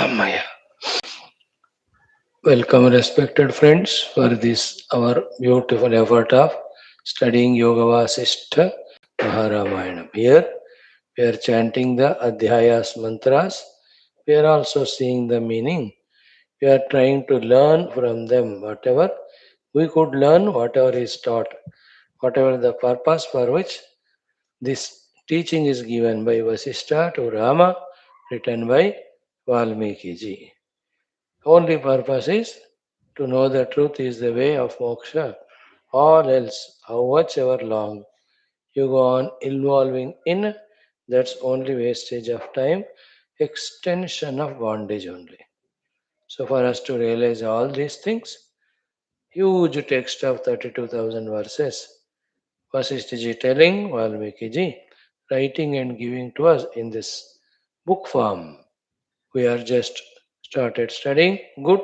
Maya. Welcome, respected friends, for this our beautiful effort of studying Yoga Vaashishtha Maharamayana. Here we are chanting the Adhyayas mantras. We are also seeing the meaning. We are trying to learn from them whatever we could learn, whatever is taught, whatever the purpose for which this teaching is given by Vasishtha to Rama, written by Valmiki ji. Only purpose is to know the truth is the way of moksha. All else, how much ever long you go on involving in, that's only wastage of time, extension of bondage only. So for us to realize all these things, huge text of 32,000 verses, Vasishtha ji telling, Valmiki ji writing and giving to us in this book form. We are just started studying. Good.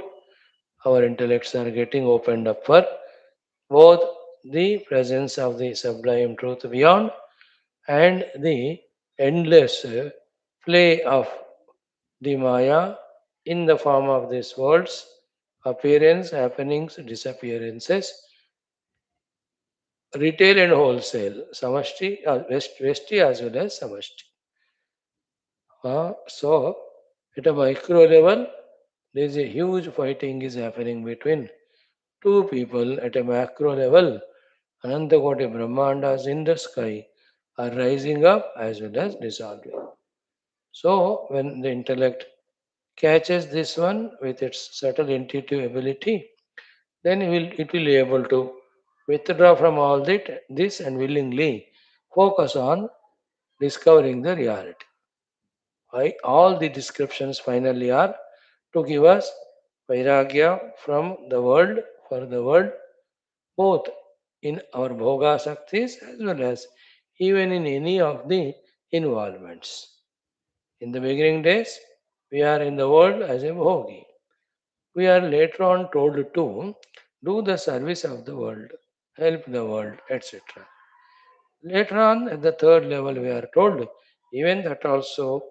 Our intellects are getting opened up for both the presence of the sublime truth beyond and the endless play of the Maya in the form of these worlds, appearance, happenings, disappearances, retail and wholesale, samashti, vesti as well as samashti. So, at a micro level, there is a huge fighting is happening between two people. At a macro level, Anantakoti Brahmandas in the sky are rising up as well as dissolving. So, when the intellect catches this one with its subtle intuitive ability, then it will be able to withdraw from all this and willingly focus on discovering the reality. Why all the descriptions finally are to give us vairagya from the world for the world, both in our bhoga shaktis as well as even in any of the involvements. In the beginning days, we are in the world as a bhogi. We are later on told to do the service of the world, help the world, etc. Later on, at the third level, we are told even that also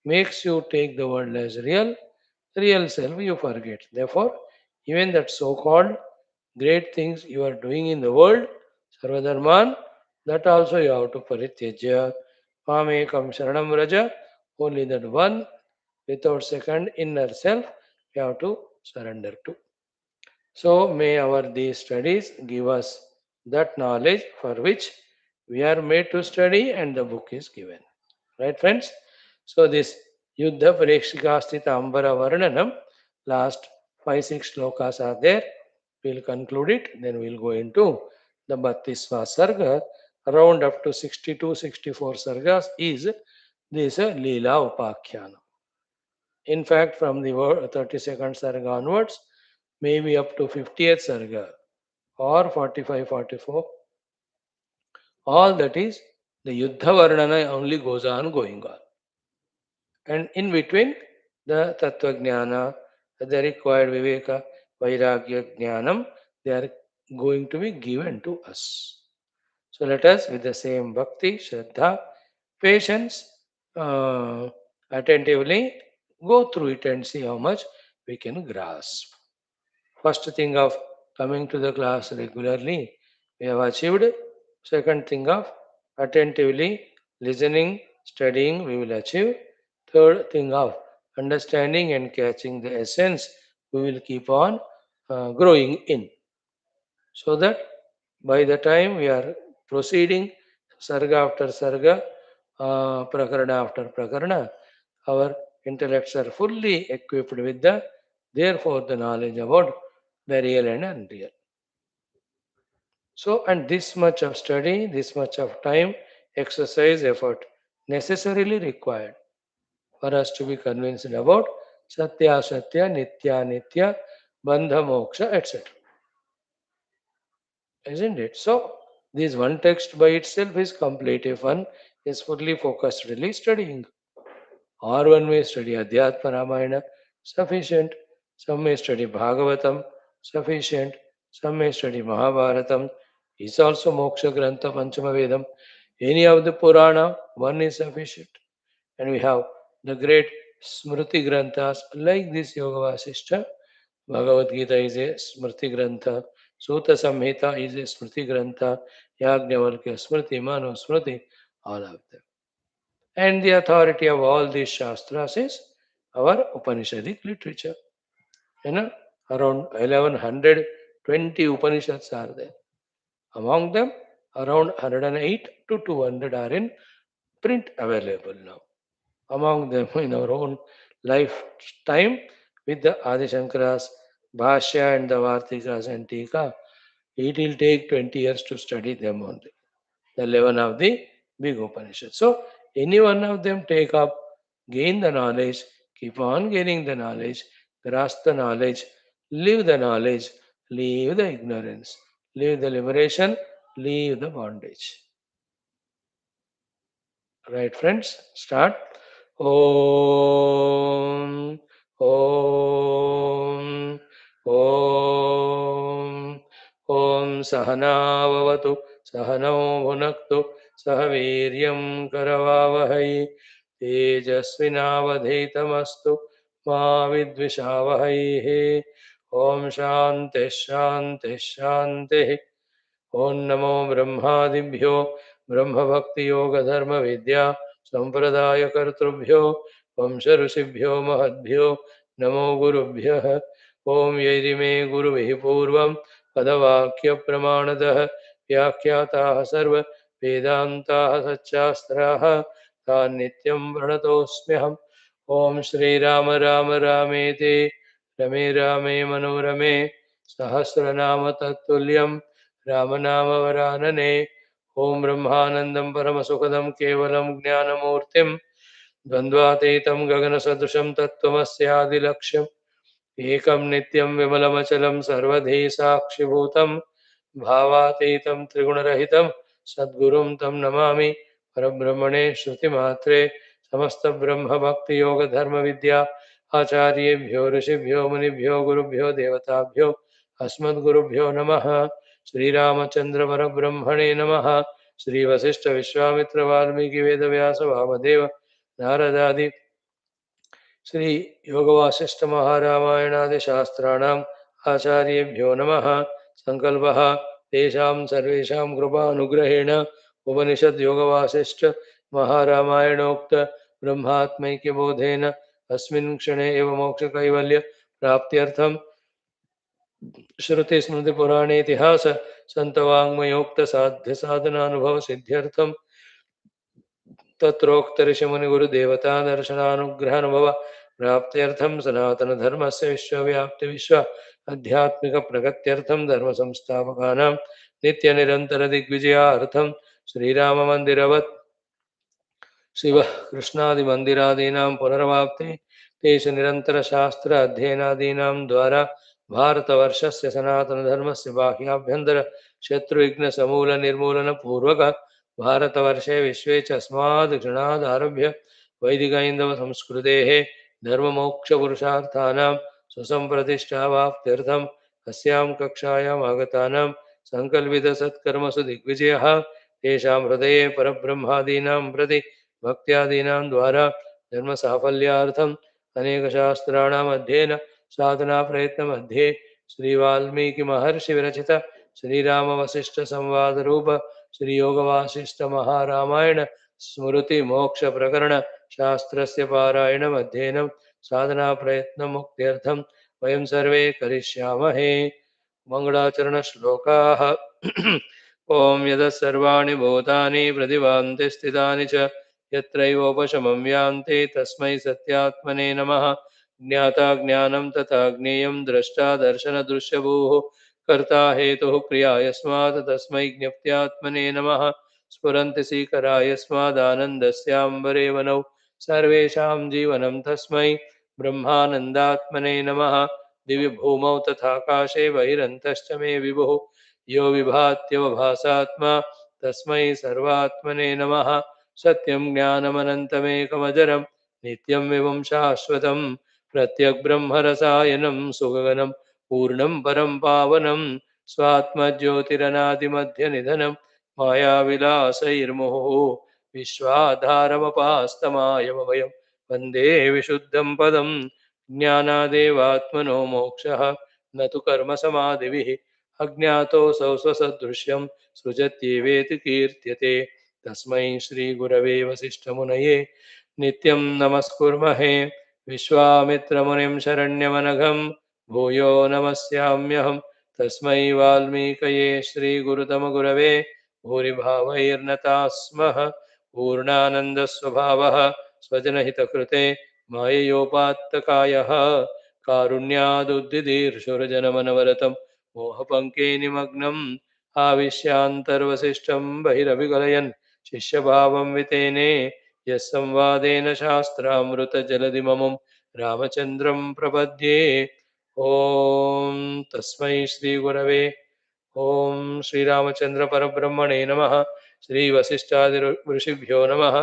makes you take the world as real self you forget. Therefore, even that so called great things you are doing in the world, Sarvadharman, that also you have to parityajya. Mamekam Sharanam Raja, only that one without second inner self you have to surrender to. So may our these studies give us that knowledge for which we are made to study and the book is given. Right, friends? So this Yuddha Prekshika Sthitha Ambara Varnanam, last 5-6 slokas are there. We'll conclude it, then we'll go into the Bhattisva Sarga. Around up to 62-64 Sargas is this Leela Upakhyanam. In fact, from the 32nd Sarga onwards, maybe up to 50th Sarga or 45-44, all that is the Yuddha Varnana only goes on going on. And in between, the Tattva Jnana, the required Viveka, Vairagya Jnanam, they are going to be given to us. So let us, with the same bhakti, shraddha, patience, uh, attentively go through it and see how much we can grasp. First thing of coming to the class regularly, we have achieved. Second thing of attentively listening, studying, we will achieve. Third thing of understanding and catching the essence, we will keep on growing in. So that by the time we are proceeding, sarga after sarga, prakarana after prakarana, our intellects are fully equipped with therefore, the knowledge about the real and unreal. So, and this much of study, this much of time, exercise, effort necessarily required for us to be convinced about Satya, Satya, Nitya, Nitya, Bandha, Moksha, etc. Isn't it? So, this one text by itself is complete if one is fully focused, really studying. Or one may study Adhyatma Ramayana, sufficient. Some may study Bhagavatam, sufficient. Some may study Mahabharatam, is also Moksha Grantha Panchama Vedam. Any of the Purana, one is sufficient. And we have the great Smriti Granthas like this Yoga Vasishtha. Bhagavad Gita is a Smriti Grantha. Sutta Samhita is a Smriti Grantha. Yajnavalkya Smriti, Manu Smriti, all of them. And the authority of all these Shastras is our Upanishadic literature. You know, around 1120 Upanishads are there. Among them, around 108 to 200 are in print available now. Among them, in our own lifetime, with the Adi Shankara's Bhashya and the Vartikas and Tika, it will take 20 years to study them only. The 11 of the big Upanishads. So, any one of them take up, gain the knowledge, keep on gaining the knowledge, grasp the knowledge, live the knowledge, leave the ignorance, leave the liberation, leave the bondage. Right, friends? Start. Om. Om. Om. Om Sahanavavatu Sahanau Bhunaktu Sahaviryam Karavavahai Tejasvinavadhetamastu Ma Vidvishavahai Om Shanti Shanti Shanti ओं नमो ब्रह्मादिभ्यो ब्रह्मभक्तियोगधर्मविद्या सम्प्रदायकर्तृभ्यो वंश ऋषिभ्यो महद्भ्यो नमो गुरुभ्यः ॐ यैरिमे गुरुभिः पूर्वं पदवाक्यप्रमाणतः व्याख्याताः सर्व वेदान्ताः सच्चास्त्राः तान् नित्यं प्रणतोऽस्म्यहम् ॐ श्रीराम राम रामेति रमे रामे मनोरमे सहस्रनाम तत्तुल्यम् रामनामवरानने ओम ब्रह्मानंदं परमसुखदं केवलं ज्ञानमूर्तिं द्वन्द्वातीतं गगनसदृशं तत्त्वमस्यादिलक्ष्यम् एकं नित्यं विमलमचलं सर्वधी साक्षिभूतं भावातीतं त्रिगुणरहितं सद्गुरुं तं नमामि परब्रह्मणे श्रुतिमात्रे समस्तब्रह्मभक्तियोगधर्मविद्या आचार्येभ्यो ऋषिभ्यो मुनिभ्यो गुरुभ्यो देवताभ्यो अस्मद्गुरुभ्यो नमः श्रीरामचंद्र परब्रह्मणे नमः श्री वशिष्ठ विश्वामित्र वाल्मीकि वेदव्यास वामदेव नारदादि श्री योग वासिष्ठ महारामायणादि शास्त्राणाम् आचार्येभ्यो नमः संकल्पः तेषां सर्वेषां कृपानुग्रहेण उपनिषद योग वासिष्ठ महारामायणोक्त ब्रह्मात्मैक्य बोधेन अस्मिन् क्षणे एव मोक्ष कैवल्य प्राप्त्यर्थं श्रुति स्मृति पुराणे इतिहास संतवाङ्मयोक्त साध्य साधनानुभव सिद्ध्यर्थम तत्रोक्त ऋषिमुनि गुरुदेवता दर्शनानुग्रहानुभव प्राप्त्यर्थम सनातन धर्मस्य विश्वव्याप्ति विश्व आध्यात्मिक प्रगत्यर्थम धर्म संस्थापकानां नित्य निरंतर दिग्विजयार्थम श्रीराम मंदिरवत् शिव कृष्णादिमन्दिरादीनां पुनर्वाप्ति तेषु निरन्तरशास्त्र अध्ययनादीनां द्वारा भारतवर्षस्य सनातनधर्मस्य बाह्याभ्यन्तर शत्रुविघ्नसमूलनिर्मूलनपूर्वक भारतवर्षे विश्वे च अस्माद् क्षणादारभ्य वैदिकैन्दवसंस्कृतेः धर्ममोक्षपुरुषार्थानां सुसम्प्रतिष्ठावाप्त्यर्थम् अस्यां कक्षायाम् आगतानां सङ्कल्पितसत्कर्मसु दिग्विजयः तेषां हृदये परब्रह्मादीनां प्रति भक्त्यादीनां द्वारा धर्म साफल्यार्थम अनेक शास्त्राणाम अध्ययन साधना प्रयत्न मध्ये श्री वाल्मीकि महर्षि विरचित श्री राम वशिष्ठ संवाद रूप श्री योग वासिष्ठ महारामायण स्मृति मोक्ष प्रकरण शास्त्रस्य पारायणम् अध्ययनं साधना प्रयत्न मुक्त्यर्थम वयं सर्वे करिष्यामहे मंगलाचरण श्लोकाः ओम यदः सर्वाणि भूतानि प्रतिभान्ति स्थितानि च यत्रैवोपशमं यान्ति तस्मै सत्यात्मने नमः ज्ञाता ज्ञानं तथा ज्ञेयं द्रष्टा दर्शनदृश्यभूः कर्ता हेतुः क्रिया यस्मात् तस्मै ज्ञप्त्यात्मने नमः स्फुरन्ति सीकरा यस्मादानन्दस्याम्बरे वनौ सर्वेषां जीवनं तस्मै ब्रह्मानन्दात्मने नमः दिवि भूमौ तथाकाशे बहिरन्तश्च मे विभुः यो विभात्योभासात्मा तस्मै सर्वात्मने नमः सत्यं ज्ञानमनन्तमेकमजरं नित्यं विभुं शाश्वतं प्रत्यग्ब्रह्मरसायनं सुगगनं पूर्णं परं पावनं स्वात्मज्योतिरनादिमध्यनिधनं मायाविलासैर्मुहुः विश्वाधारमपास्तमायमभयं वन्दे विशुद्धं पदं ज्ञानादेवात्मनो मोक्षः न तु कर्मसमाधिभिः अज्ञातोऽसौ स्वसदृश्यं सृजत्येवेति कीर्त्यते तस्मै श्रीगुरवे वसिष्ठमुनये नित्यं नमस्कुर्महे विश्वामित्रमुनिं शरण्यमनघं भूयो नमस्याम्यहं तस्मै वाल्मीकये श्रीगुरुतमगुरवे भूरिभावैर्नताः स्मः पूर्णानन्दस्वभावः स्वजनहितकृते माययोपात्तकायः कारुण्यादुद्दिदीर्षुरजनमनवरतं मोहपङ्के निमग्नम् आविश्यान्तर्वसिष्ठं बहिरभिगलयन् शिष्यभावं वितेने यः संवादेन शास्त्रामृतजलधिममुं रामचन्द्रं प्रपद्ये ॐ तस्मै श्रीगुरवे ॐ श्रीरामचन्द्र परब्रह्मणे नमः श्रीवसिष्ठादि ऋषिभ्यो नमः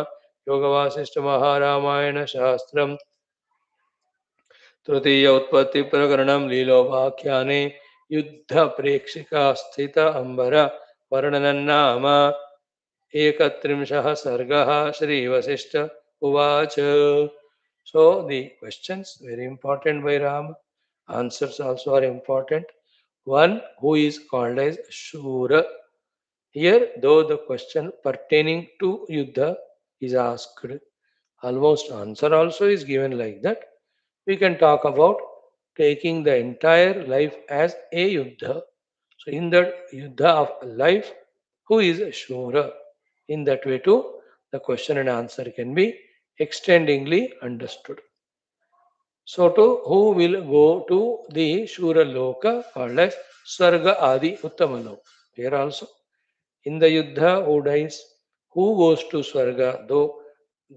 योगवासिष्ठ महारामायण शास्त्रम् तृतीय उत्पत्ति प्रकरणं लीलोपाख्याने युद्ध प्रेक्षिका स्थित अंबर वर्णनं नाम एकत्रिंशः सर्गः श्रीवसिष्ठ उवाच. So the questions very important by Ram, answers also are important. One, who is called as Shura. Here, though the question pertaining to Yuddha is asked, almost answer also is given like that. We can talk about taking the entire life as a Yuddha. So, in that Yuddha of life, who is Shura? In that way, too, the question and answer can be extendingly understood. So, to who will go to the Shura Loka called as Sarga Adi Uttama. Here also in the Yuddha, who dies, who goes to Swarga, though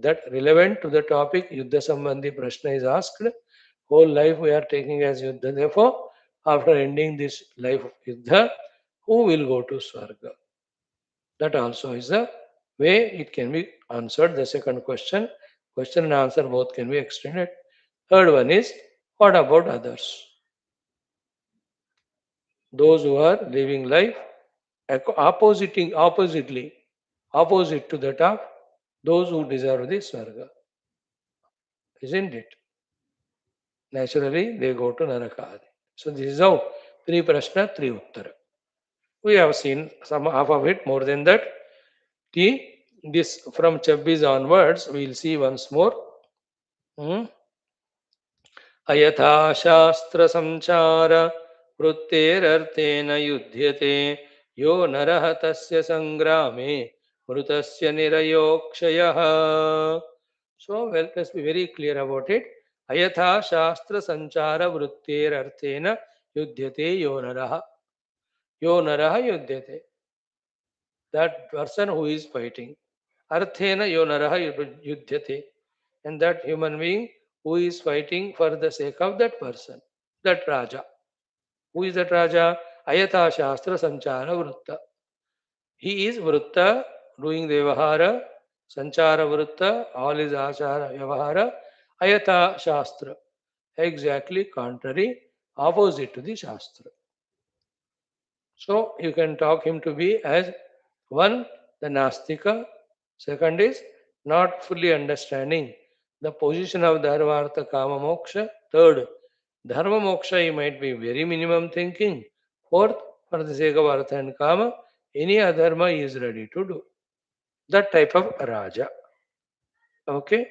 that relevant to the topic Yuddha Sambandhi Prashna is asked, whole life we are taking as Yuddha. Therefore, after ending this life of Yuddha, who will go to Swarga? That also is a way it can be answered. The second question and answer both can be extended. Third one is, what about others? Those who are living life opposite to that of those who deserve the Swarga. Isn't it? Naturally, they go to Narakadi. So this is how three Prashna, three Uttara. We have seen some half of it, more than that. This from Chabbis onwards, we will see once more. अयथा शास्त्र संचार वृत्तेरर्थेन युध्यते यो नरः तस्य संग्रामे मृतस्य निरयोक्षयः. So well, let's be very clear about it. Ayatha shastra sanchara vritterarthena yudhyate yonaraha. Yonaraha yudhyate. That person who is fighting. Arthena yonaraha yudhyate. And that human being who is fighting for the sake of that person. That Raja. Who is that Raja? Ayatha shastra sanchara vrutta. He is vrutta doing the vyavahara, sanchara vrutta, all is achara vyavahara, ayatha shastra. Exactly contrary, opposite to the shastra. So you can talk him to be as one, the nastika, second is not fully understanding the position of dharma, artha, kama, moksha, third, dharma, moksha he might be very minimum thinking, fourth, for the sake of artha and kama, any adharma he is ready to do. That type of Raja. Okay?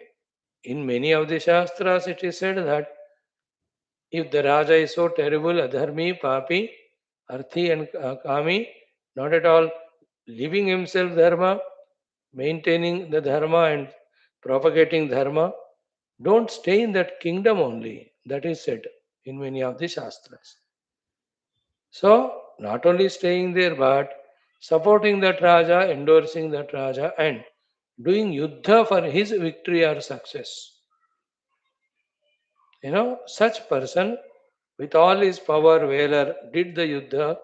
In many of the Shastras, it is said that if the Raja is so terrible, adharmi, papi, arthi, and kami, not at all living himself dharma, maintaining the dharma and propagating dharma, don't stay in that kingdom only. That is said in many of the Shastras. So, not only staying there, but supporting that Raja, endorsing that Raja, and doing yuddha for his victory or success. Such person with all his power, valor, did the yuddha,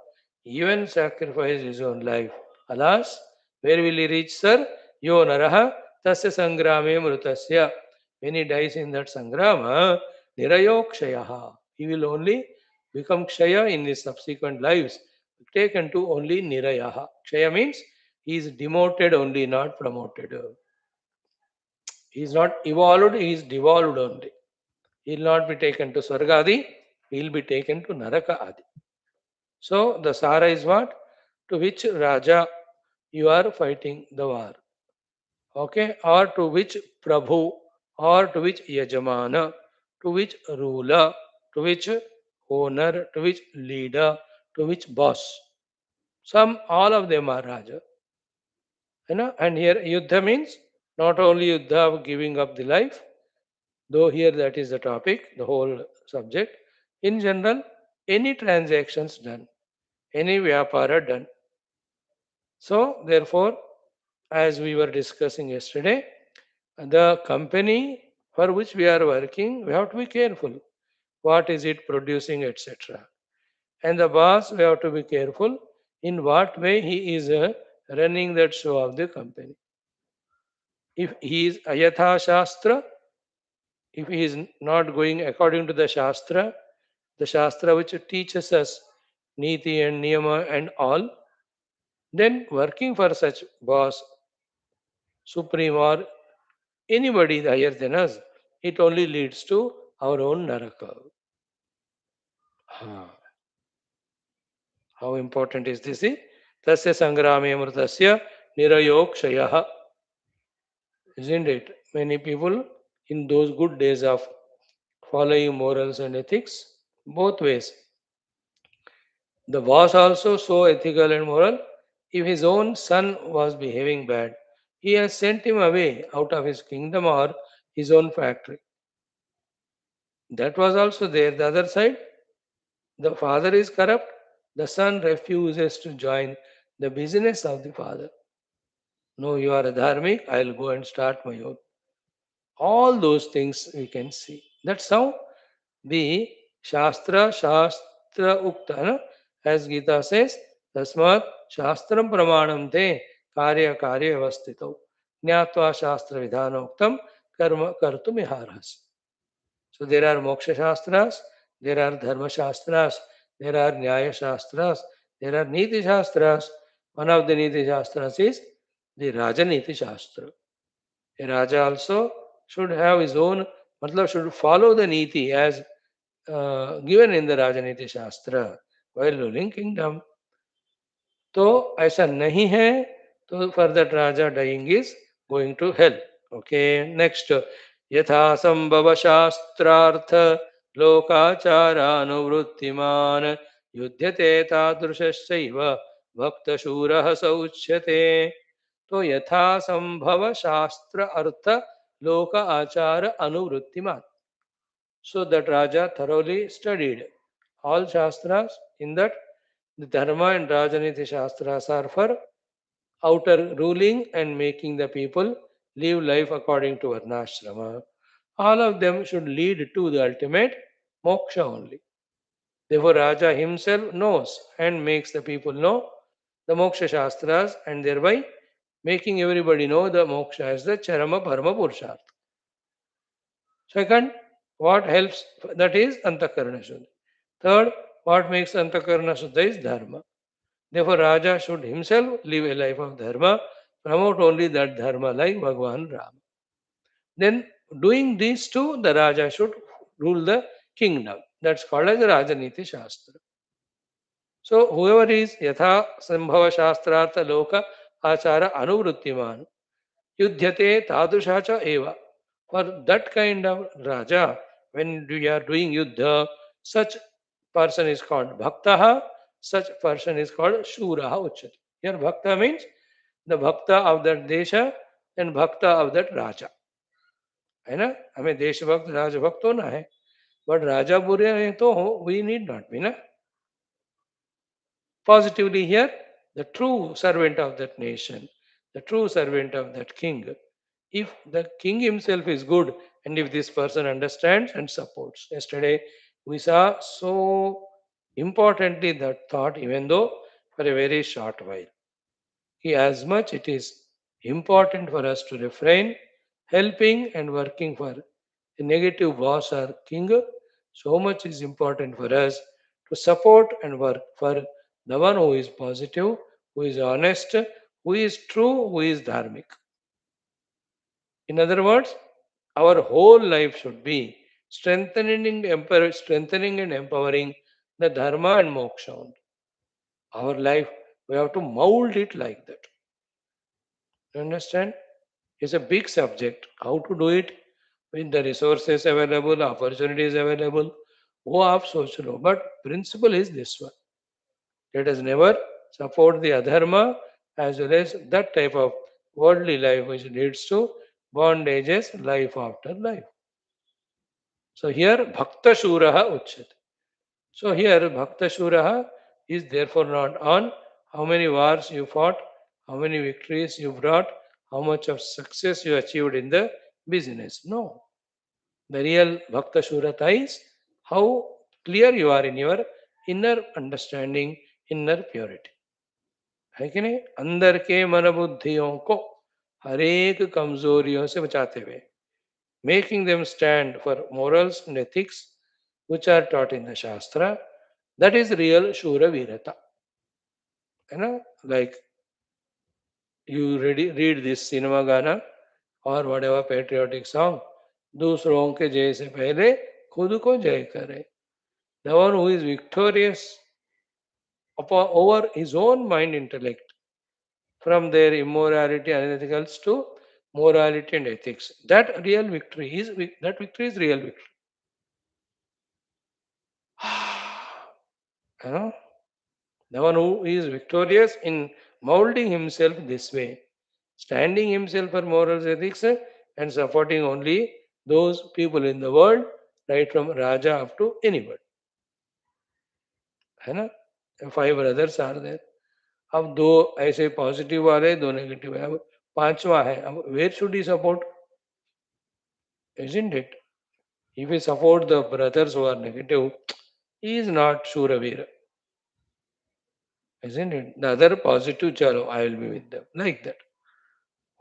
even sacrificed his own life. Alas, where will he reach, sir? Yo naraha tasya sangrame mrutasya. When he dies in that sangrama, nirayokshayaha. He will only become kshaya in his subsequent lives, taken to only nirayaha. Kshaya means he is demoted only, not promoted. He is not evolved, he is devolved only. He will not be taken to Swargadi, he will be taken to Naraka Adi. So the Sara is what? To which Raja you are fighting the war. Okay? Or to which Prabhu, or to which Yajamana, to which ruler, to which owner, to which leader, to which boss. Some, all of them are Raja. And here Yuddha means not only Yuddha of giving up the life, though here that is the topic, the whole subject. In general, any transactions done, any vyapara done. So, therefore, as we were discussing yesterday, the company for which we are working, we have to be careful. What is it producing, etc. And the boss, we have to be careful in what way he is running that show of the company. If he is ayatha shastra, if he is not going according to the Shastra which teaches us Niti and Niyama and all, then working for such boss, supreme or anybody higher than us, it only leads to our own naraka. Ah, how important is this? Tasya sangrame amritasya nirayokshayah. Isn't it? Many people in those good days of following morals and ethics, both ways. The boss also so ethical and moral. If his own son was behaving bad, he has sent him away out of his kingdom or his own factory. That was also there. The other side, the father is corrupt, the son refuses to join the business of the father. No, you are a dharmic, I'll go and start my own. All those things we can see. That's how the Shastra Ukta, no? As Gita says, Tasmat Shastram Pramanam Te Karya Avastito Jnatva Shastra Vidhanoktam Karma Kartum Iharhas. So there are Moksha Shastras, there are Dharma Shastras, there are Nyaya Shastras, there are Niti Shastras. One of the Niti Shastras is the Rajaniti Shastra. A Raja also should have his own, matlab should follow the Niti as given in the Rajaniti Shastra while ruling kingdom. तो ऐसा नहीं है तो further Raja dying is going to hell. Okay, next. यथा संभव शास्त्रार्थ लोकाचारानुवृत्तिमान युध्यते तादृशश्चैव भक्तशूरः स उच्यते. तो यथा संभव शास्त्र अर्थ लोक आचार अनुवृत्तिमान. So that Raja thoroughly studied all Shastras. In that, the Dharma and Rajaniti Shastras are for outer ruling and making the people live life according to Varnashrama. All of them should lead to the ultimate moksha only. Therefore, Raja himself knows and makes the people know the moksha Shastras and thereby making everybody know the moksha as the Charama Parama Purushartha. Second, what helps that is Antakarana Shuddha. Third, what makes Antakarana Shuddha is Dharma. Therefore, Raja should himself live a life of Dharma, promote only that Dharma like Bhagavan Rama. Then, doing these two, the Raja should rule the kingdom. That's called as Rajaniti Shastra. So, whoever is Yatha Sambhava Shastrartha Loka Achara Anuvrittiman Yudhyate Tadushacha Eva. For that kind of Raja, when you are doing Yuddha, such person is called Bhaktaha, such person is called Shuraha Uchyate. Here Bhakta means the Bhakta of that Desha and Bhakta of that Raja. है ना? हमें देशभक्त राजभक्त होना है, but राजा बुरे हैं तो हो, we need not be ना. Positively here, the true servant of that nation, the true servant of that king. If the king himself is good and if this person understands and supports. Yesterday we saw so importantly that thought, even though for a very short while. As much it is important for us to refrain, helping and working for a negative boss or king, so much is important for us to support and work for the one who is positive, who is honest, who is true, who is dharmic. In other words, Our whole life should be strengthening and empowering the dharma and moksha. Our life, we have to mold it like that. You understand? It's a big subject. How to do it with the resources available, opportunities available. Wo aap soch lo. But principle is this one. Let us never support the adharma as well as that type of worldly life which leads to bondages, life after life. So here Bhakta Shuraha Uchyate. So here Bhakta Shuraha is therefore not on how many wars you fought, how many victories you brought, how much of success you achieved in the business. No. The real Bhakta Shurata is how clear you are in your inner understanding, inner purity. है कि नहीं? अंदर के मन बुद्धियों को हर एक कमजोरियों से बचाते हुए making them stand for morals and ethics which are taught in the Shastra. That is real Shura Virata. You know, like you read this cinema Gana or whatever patriotic song, दूसरों के जय से पहले खुद को जय करे. The one who is victorious over his own mind intellect from their immorality and ethicals to morality and ethics. That victory is real victory. You know, the one who is victorious in molding himself this way, standing himself for morals, ethics, and supporting only those people in the world, right from Raja up to anybody. है ना? Five brothers are there. अब दो ऐसे positive वाले दो negative है. अब पांचवा है. अब where should he support? Isn't it? If we support the brothers who are negative, he is not Shuravira. Isn't it? The other positive, chalo, I will be with them. Like that.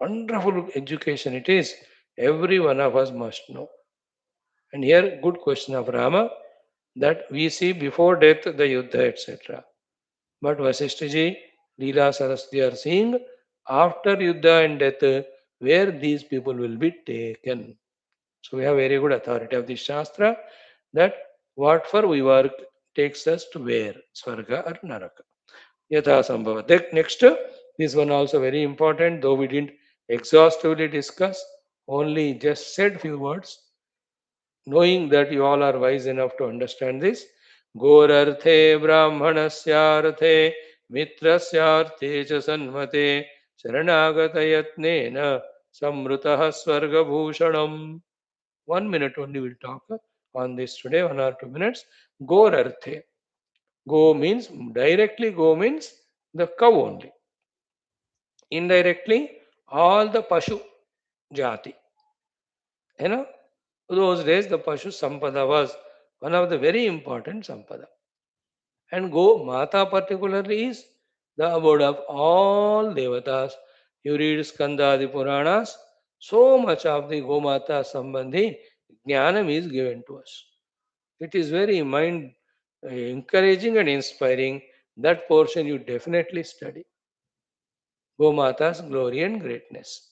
Wonderful education it is. Every one of us must know. And here, good question of Rama that we see before death the Yuddha, etc. But Vasishthaji, Leela Saraswati are seeing after Yuddha and death where these people will be taken. So we have very good authority of the Shastra that what for we work takes us to where? Swarga or Naraka. Yatha Sambhava. Next, this one also very important, though we didn't exhaustively discuss, only just said few words, knowing that you all are wise enough to understand this. Gorarthe Brahmanasyarthe Mitrasyarthe cha sanmate Sharanagata Samrutaha Swarga Bhushanam. 1 minute only we'll talk on this today, 1 or 2 minutes. Gorarthe. Go means, directly go means the cow only. Indirectly, all the Pashu Jati. You know, those days the Pashu Sampada was one of the very important Sampada. And Go Mata particularly is the abode of all Devatas. You read Skandadi Puranas, so much of the Go Mata Sambandhi Jnanam is given to us. It is very mind encouraging and inspiring. That portion you definitely study. Gomata's glory and greatness.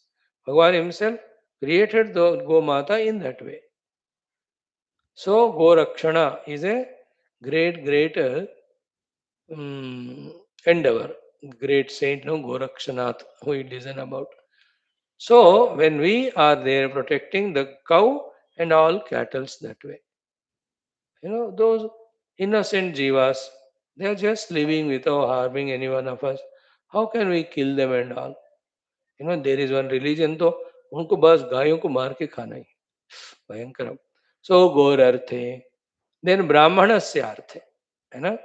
Bhagavan himself created the Gomata in that way. So Gorakshana is a great endeavor. Great saint, no Gorakshanath, who we listen about. So when we are there protecting the cow and all cattle that way, those innocent jivas, they are just living without harming any one of us. How can we kill them and all? There is one religion तो उनको बस गायों को मार के खाना ही भयंकर. सो गोर अर्थे देन ब्राह्मणस्य अर्थे है ना.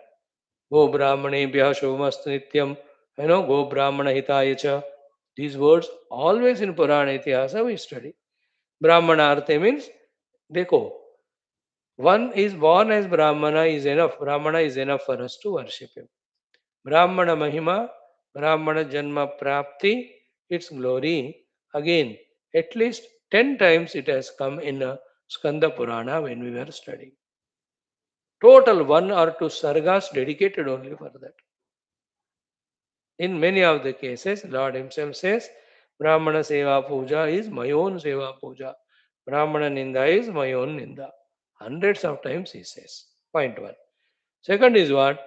गो ब्राह्मणेभ्यः शुभमस्तु नित्यम. गो ब्राह्मण हिताय च. These words always in Purana Itihasa we study. Brahmanarthe means, देखो, one is born as Brahmana is enough. Brahmana is enough for us to worship him. Brahmana Mahima, Brahmana Janma Prapti, its glory, again, at least 10 times it has come in Skanda Purana when we were studying. Total 1 or 2 sargas dedicated only for that. In many of the cases, Lord Himself says, Brahmana Seva Puja is my own Seva Puja. Brahmana Ninda is my own Ninda. Hundreds of times he says. Point one. Second is what?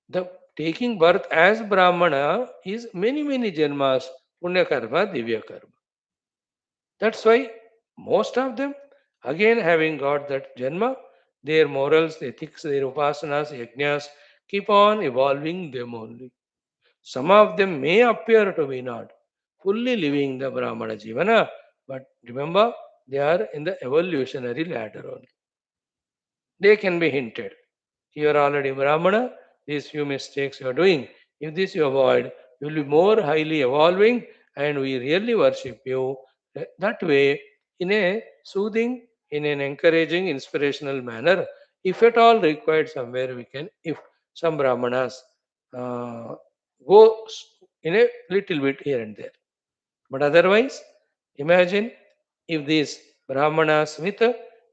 The taking birth as Brahmana is many, many janmas, Punya Karma, Divya Karma. That's why most of them, again having got that janma, their morals, ethics, their upasanas, yajnas, keep on evolving them only. Some of them may appear to be not fully living the Brahmana Jivana, but remember, they are in the evolutionary ladder only. They can be hinted. You are already Brahmana, these few mistakes you are doing. If this you avoid, you will be more highly evolving and we really worship you that way in a soothing, in an encouraging, inspirational manner. If at all required somewhere, we can, if some Brahmanas uh, go in a little bit here and there. But otherwise, imagine if these Brahmanas with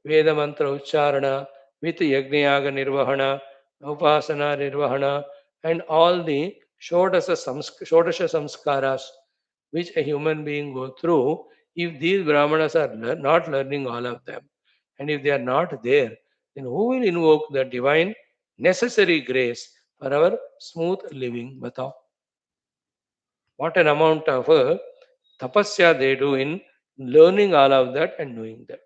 Veda Mantra Ucharana, with Yajnayaga Nirvahana, Upasana Nirvahana, and all the Shodasha Samskaras which a human being go through, if these Brahmanas are not learning all of them, and if they are not there, then who will invoke the divine necessary grace for our smooth living? Batao. What an amount of tapasya they do in learning all of that and doing that.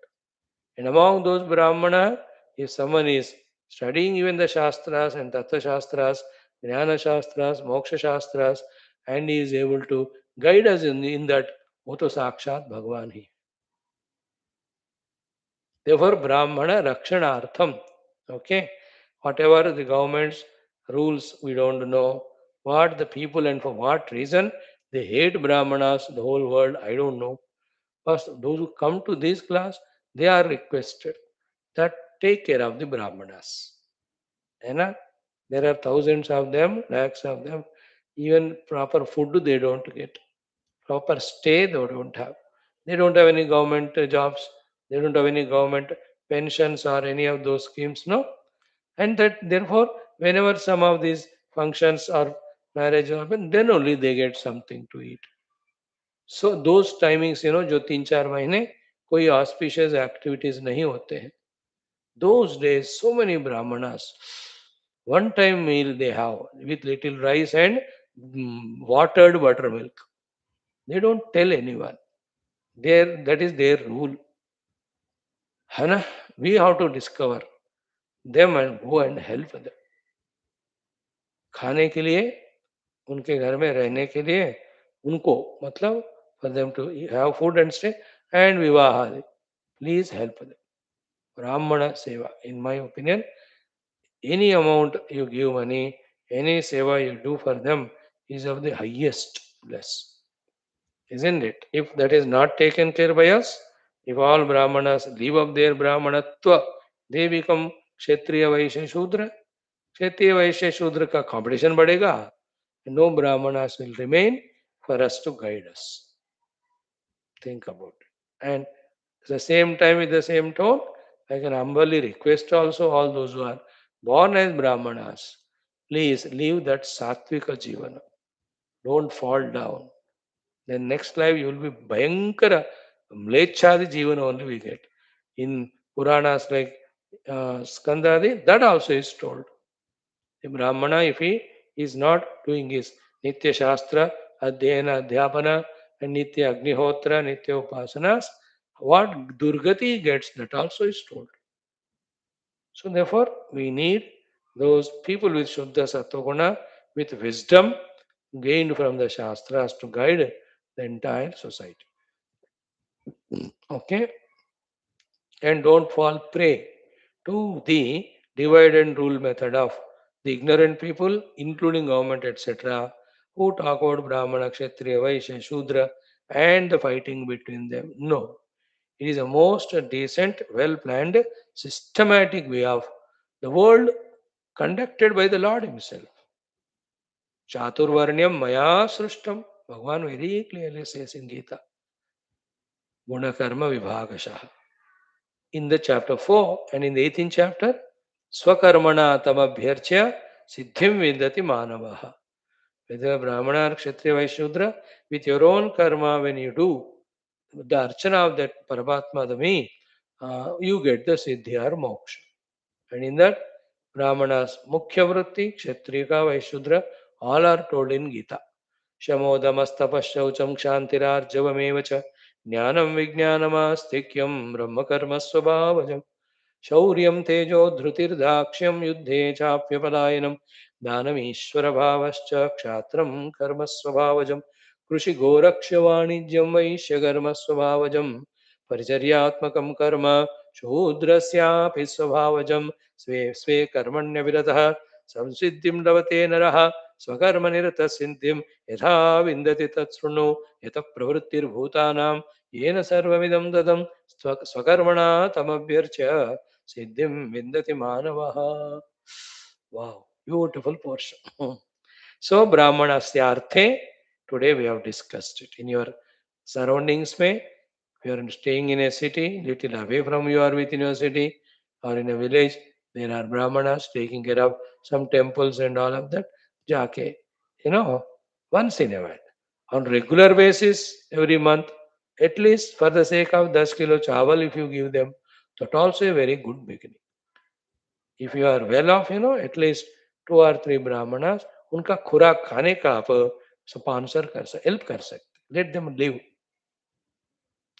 And among those Brahmana, if someone is studying even the Shastras and Tattva Shastras, Jnana Shastras, Moksha Shastras, and he is able to guide us in that, Oto Sakshat Bhagavan he. Therefore, Brahmana Rakshanartham. Okay. Whatever the government's rules, we don't know. What the people and for what reason they hate Brahmanas, the whole world, I don't know. First, those who come to this class, they are requested that take care of the Brahmanas. And there are thousands of them, lakhs of them. Even proper food they don't get. Proper stay they don't have. They don't have any government jobs. They don't have any government pensions or any of those schemes, no. And that therefore, whenever some of these functions or marriage happen, then only they get something to eat. So those timings जो 3-4 महीने कोई auspicious activities नहीं होते हैं those days so many Brahmanas one time meal they have with little rice and watered buttermilk. They don't tell anyone. That is their rule. है ना? We have to discover them and go and help them. खाने के लिए उनके घर में रहने के लिए उनको मतलब for them to have food and stay and vivaha. Please help them. Brahmana seva. In my opinion, any amount you give money, any seva you do for them is of the highest bless. Isn't it? If that is not taken care by us, if all Brahmanas leave up their Brahmanatva, they become Kshatriya Vaishya Shudra. Kshatriya Vaishya Shudra ka competition badega. No Brahmanas will remain for us to guide us. Think about it. And at the same time, with the same tone, I can humbly request also all those who are born as Brahmanas, please leave that Sattvika Jivana. Don't fall down. Then next life you will be Bhayankara, Mlechadi Jivana only we get. In Puranas like Skandadi, that also is told. The Brahmana, if he is not doing his Nitya Shastra, Adhyayana, Adhyapana, and Nitya Agnihotra, Nitya Upasanas, what Durgati gets, that also is told. So therefore, we need those people with Shuddha Sattva with wisdom gained from the Shastras to guide the entire society. Okay? And don't fall prey to the divide and rule method of the ignorant people, including government, etc., who talk about Brahmana, Kshatriya, Vaishya, Shudra, and the fighting between them. No. It is a most decent, well planned, systematic way of the world conducted by the Lord Himself. Chaturvarnyam Maya Srishtam. Bhagavan very clearly says in Gita. Gunakarma Vibhagashaha. In the chapter 4 and in the 18th chapter, Swakarmana Tamabhyarchya Siddhim Vidati Manavaha. Whether Brahmana or Kshatriya Vaishudra, with your own karma when you do, the archana of that Paramatma, the me, you get the Siddhi or Moksha. And in that, Brahmanas Mukhya Vritti, Kshatrika, Vaishudra, all are told in Gita. शमोदमस्तपश्चौचं क्षान्तिरार्जवमेव च ज्ञानं विज्ञानमास्तिक्यं ब्रह्मकर्मस्वभावजम् शौर्यं तेजो धृतिर्दाक्ष्यं युद्धे चाप्यपलायनं दानमीश्वरभावश्च क्षात्रं कर्मस्वभावजं कृषिगोरक्ष्यवाणिज्यं वैश्यकर्मस्वभावजं परिचर्यात्मकं कर्म शूद्रस्यापि स्वभावजं स्वे स्वे कर्मण्यविरतः संसिद्धिं लभते नरः स्वकर्मनिरतः सिद्धिं यथा विन्दति तत्शृणु यतः प्रवृत्तिर्भूतानां येन सर्वमिदं तदं स्वकर्मणा तमभ्यर्च्य सिद्धिं विन्दति मानवः. Wow, beautiful portion. So, Brahmanasyarthe, today we have discussed it. In your surroundings, may if you are staying in a city, little away from you or within your city, or in a village, there are Brahmanas taking care of some temples and all of that. Jaake, you know, once in a while, on regular basis, every month, at least for the sake of 10 kilo chawal, if you give them, that also a very good beginning. If you are well off, at least two or three brahmanas, उनका खुराक खाने का आप sponsor कर सकते, help कर सकते. Let them live.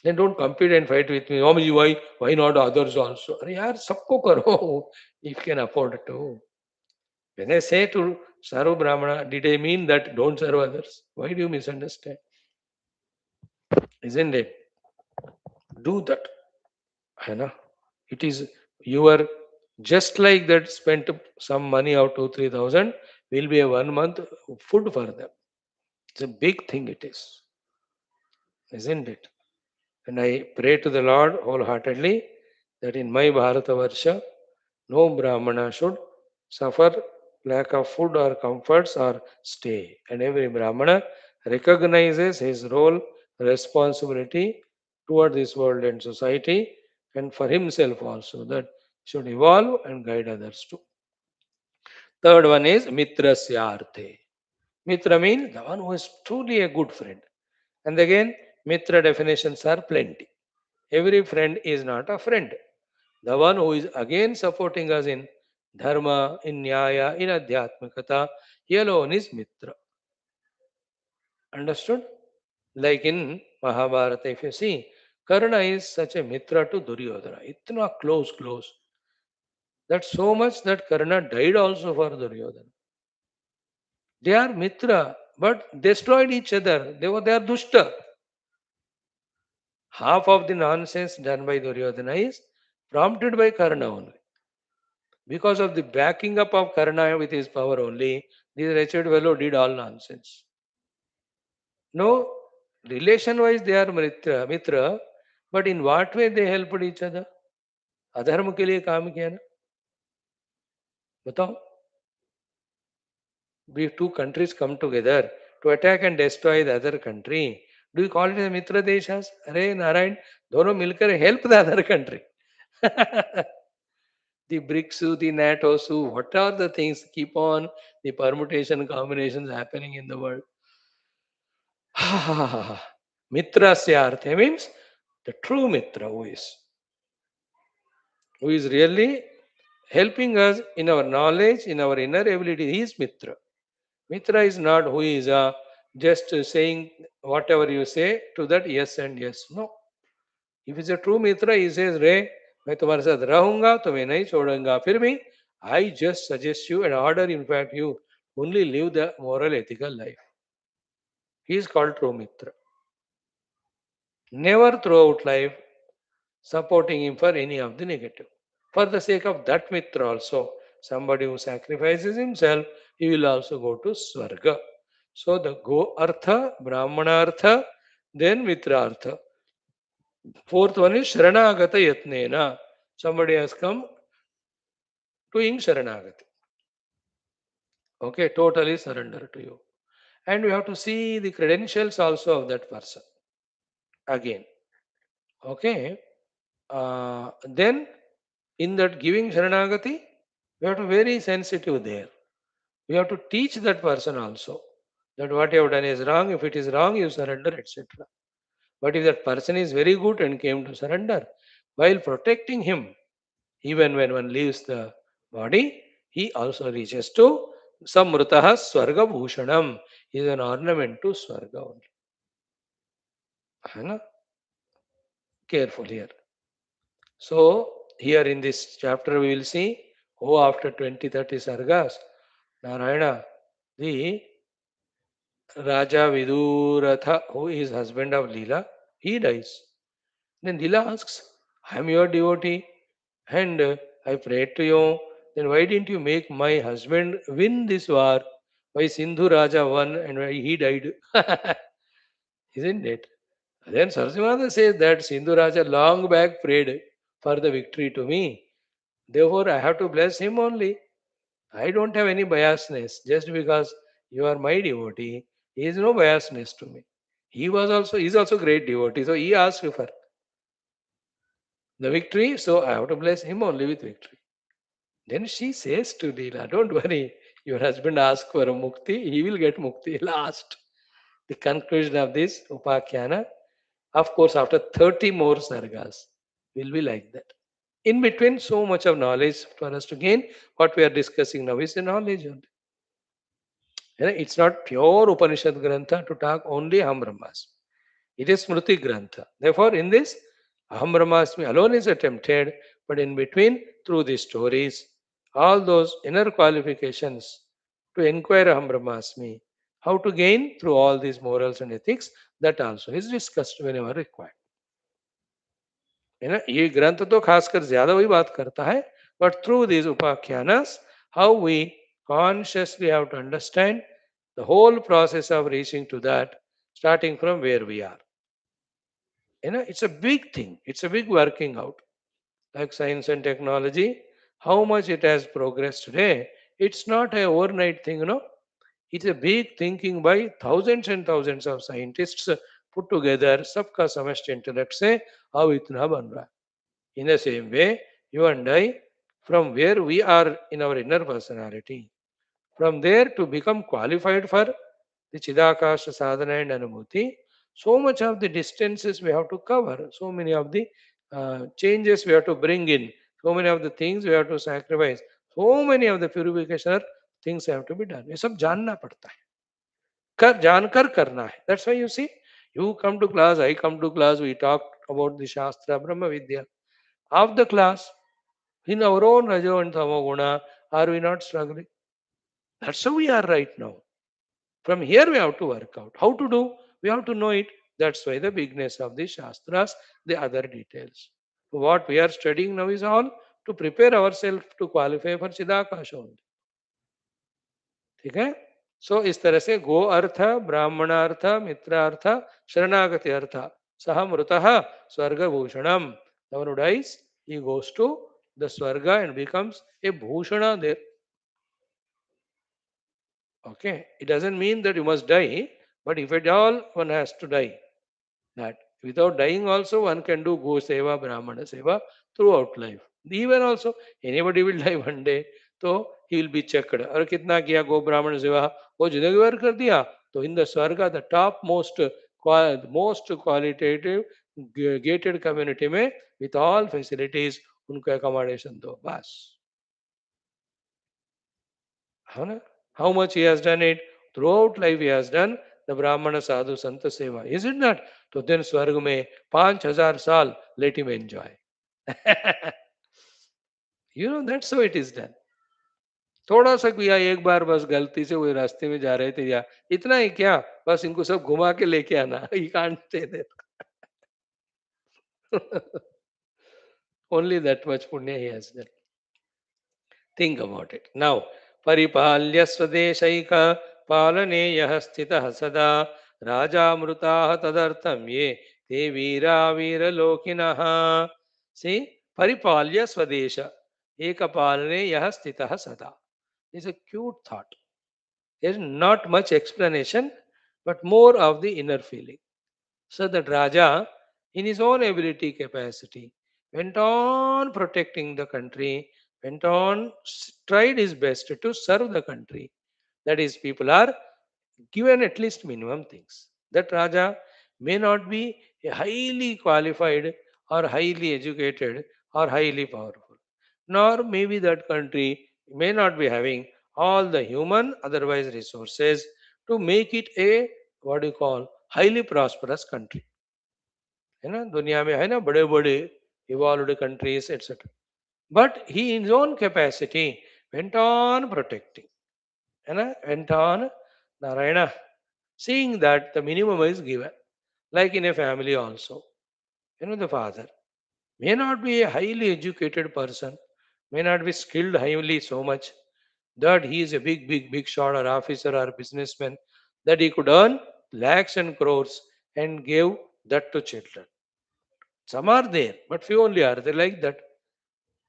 Then don't compete and fight with me. Oh, why not others also? अरे यार सबको करो if you can afford to. When I say to serve brahmana, did I mean that don't serve others? Why do you misunderstand? Isn't it? Do that. है ना? It is your just like that spent some money out 2-3 thousand will be a 1 month food for them. It's a big thing it is, isn't it? And I pray to the Lord wholeheartedly that in my Bharata Varsha, no Brahmana should suffer lack of food or comforts or stay. And every Brahmana recognizes his role, responsibility toward this world and society, and for himself also, that should evolve and guide others too. Third one is Mitrasyarthe. Mitra means the one who is truly a good friend. And again, Mitra definitions are plenty. Every friend is not a friend. The one who is again supporting us in Dharma, in Nyaya, in Adhyatmikata, he alone is Mitra. Understood? Like in Mahabharata, if you see, Karna is such a Mitra to Duryodhana. Itna close. That so much that Karna died also for Duryodhana. They are Mitra, but destroyed each other. They are Dushta. Half of the nonsense done by Duryodhana is prompted by Karna only. Because of the backing up of Karna with his power only, this wretched fellow did all nonsense. No, relation wise they are Mitra, but in what way they helped each other? अधर्म के लिए काम किया ना, बताओ. If two countries come together to attack and destroy the other country, do you call it a Mitra Deshas? अरे नारायण, दोनों मिलकर help the other country. The BRICS, the NATO, what are the things keep on the permutation combinations happening in the world? Mitra Syartha means the true Mitra who is really helping us in our knowledge, in our inner ability. He is Mitra. Mitra is not who is just saying whatever you say to that yes and yes. No. If it's a true Mitra, he says, Ray, मैं तुम्हारे साथ रहूंगा, तुम्हें नहीं छोड़ूंगा. फिर भी, I just suggest you and order, in fact, you only live the moral, ethical life. He is called true Mitra. Never throughout life supporting him for any of the negative. For the sake of that Mitra also, somebody who sacrifices himself, he will also go to SWARGA. So the Go Artha, Brahmana Artha, then Mitra Artha. Fourth one is Sharanagata Yatnena. Somebody has come doing Sharanagati. Okay, totally surrender to you. And we have to see the credentials also of that person. Again. Okay. Then in that giving Sharanagati, we have to be very sensitive there. We have to teach that person also that what you have done is wrong. If it is wrong, you surrender, etc. But if that person is very good and came to surrender, while protecting him, even when one leaves the body, he also reaches to Samrutaha Swarga Bhushanam. Is an ornament to Swarga only. है ना? Careful here. So, here in this chapter, we will see, oh, after 20, 30 sargas, Narayana, the Raja Viduratha, who is husband of Leela, he dies. Then Leela asks, I am your devotee and I prayed to you. Then why didn't you make my husband win this war? Why Sindhu Raja won and why he died? Isn't it? Then Sarsimada says that Sindhu Raja long back prayed for the victory to me. Therefore, I have to bless him only. I don't have any biasness. Just because you are my devotee, he is no biasness to me. He is also great devotee. So he asked for the victory. So I have to bless him only with victory. Then she says to Leela, don't worry. Your husband asked for a mukti. He will get mukti last. The conclusion of this Upakhyana, of course, after 30 more sargas, will be like that. In between, so much of knowledge for us to gain. What we are discussing now is the knowledge only. It's not pure Upanishad Grantha to talk only Aham Brahmasmi. It is Smriti Grantha. Therefore, in this, Aham Brahmasmi alone is attempted, but in between, through these stories, all those inner qualifications to inquire Aham Brahmasmi, how to gain through all these morals and ethics, that also is discussed whenever required. है ना, ये ग्रंथ तो खासकर ज्यादा वही बात करता है, but through these upakhyanas, how we consciously have to understand the whole process of reaching to that, starting from where we are. It's a big thing. It's a big working out. Like science and technology, how much it has progressed today. It's not a overnight thing. It's a big thinking by thousands and thousands of scientists put together. सबका समष्टि intellect से how इतना बन रहा है. In the same way, you and I, from where we are in our inner personality, from there to become qualified for the Chidakasha sadhana and Anubhuti, so much of the distances we have to cover, so many of the changes we have to bring in, so many of the things we have to sacrifice, so many of the purification things have to be done. ये सब जानना पड़ता है, जानकर करना है. That's why you see, you come to class, I come to class, we talk about the Shastra, Brahma Vidya. Of the class, in our own Rajo and Tamoguna, are we not struggling? That's how we are right now. From here, we have to work out. How to do? We have to know it. That's why the bigness of the Shastras, the other details. What we are studying now is all to prepare ourselves to qualify for Chidakasha only. ठीक है? सो इस तरह से गो अर्थ, ब्राह्मणार्थ, मित्रार्थ, शरणागति अर्थ, सह मृतः स्वर्गभूषणम. The one who dies, he goes to the Swarga and becomes a Bhushana there. Okay, it doesn't mean that you must die, but if at all one has to die, that without dying also one can do Go Seva, Brahmana Seva throughout life. Even also, anybody will die one day, so he will be checked. और कितना किया गो ब्राह्मण सेवा, वो जिंदगी भर कर दिया, तो in the Swarga, the top most qualitative gated community में with all facilities उनको accommodation दो बस. है ना? How much he has done it? Throughout life he has done the Brahmana Sadhu Santa Seva. Is it not? तो then स्वर्ग में 5,000 साल let him enjoy. That's how it is done. थोड़ा सा किया एक बार बस गलती से वो रास्ते में जा रहे थे या इतना ही क्या, बस इनको सब घुमा के लेके आना. You can't stay there. Only that much punya he has done. Think about it. Now, Paripalya Swadeshaika Palane Yah Sthitha Sada Rajamrutaha Tadartam Ye Te Veera Veera Lokinaha. See, Paripalya Swadesha Eka Palane Yah Sthitha Sada. It's a cute thought. There's not much explanation, but more of the inner feeling. So that Raja, in his own ability capacity, went on protecting the country, went on, tried his best to serve the country. That is, people are given at least minimum things. That Raja may not be a highly qualified or highly educated or highly powerful. Nor maybe that country may not be having all the human otherwise resources to make it a what do you call highly prosperous country. है ना दुनिया में है ना बड़े बड़े evolved countries etc. But he in his own capacity went on protecting, है ना went on Narayana, seeing that the minimum is given, like in a family also. The father may not be a highly educated person, may not be skilled highly so much that he is a big shot or officer or businessman, that he could earn lakhs and crores and give that to children. Some are there, but few only are there like that.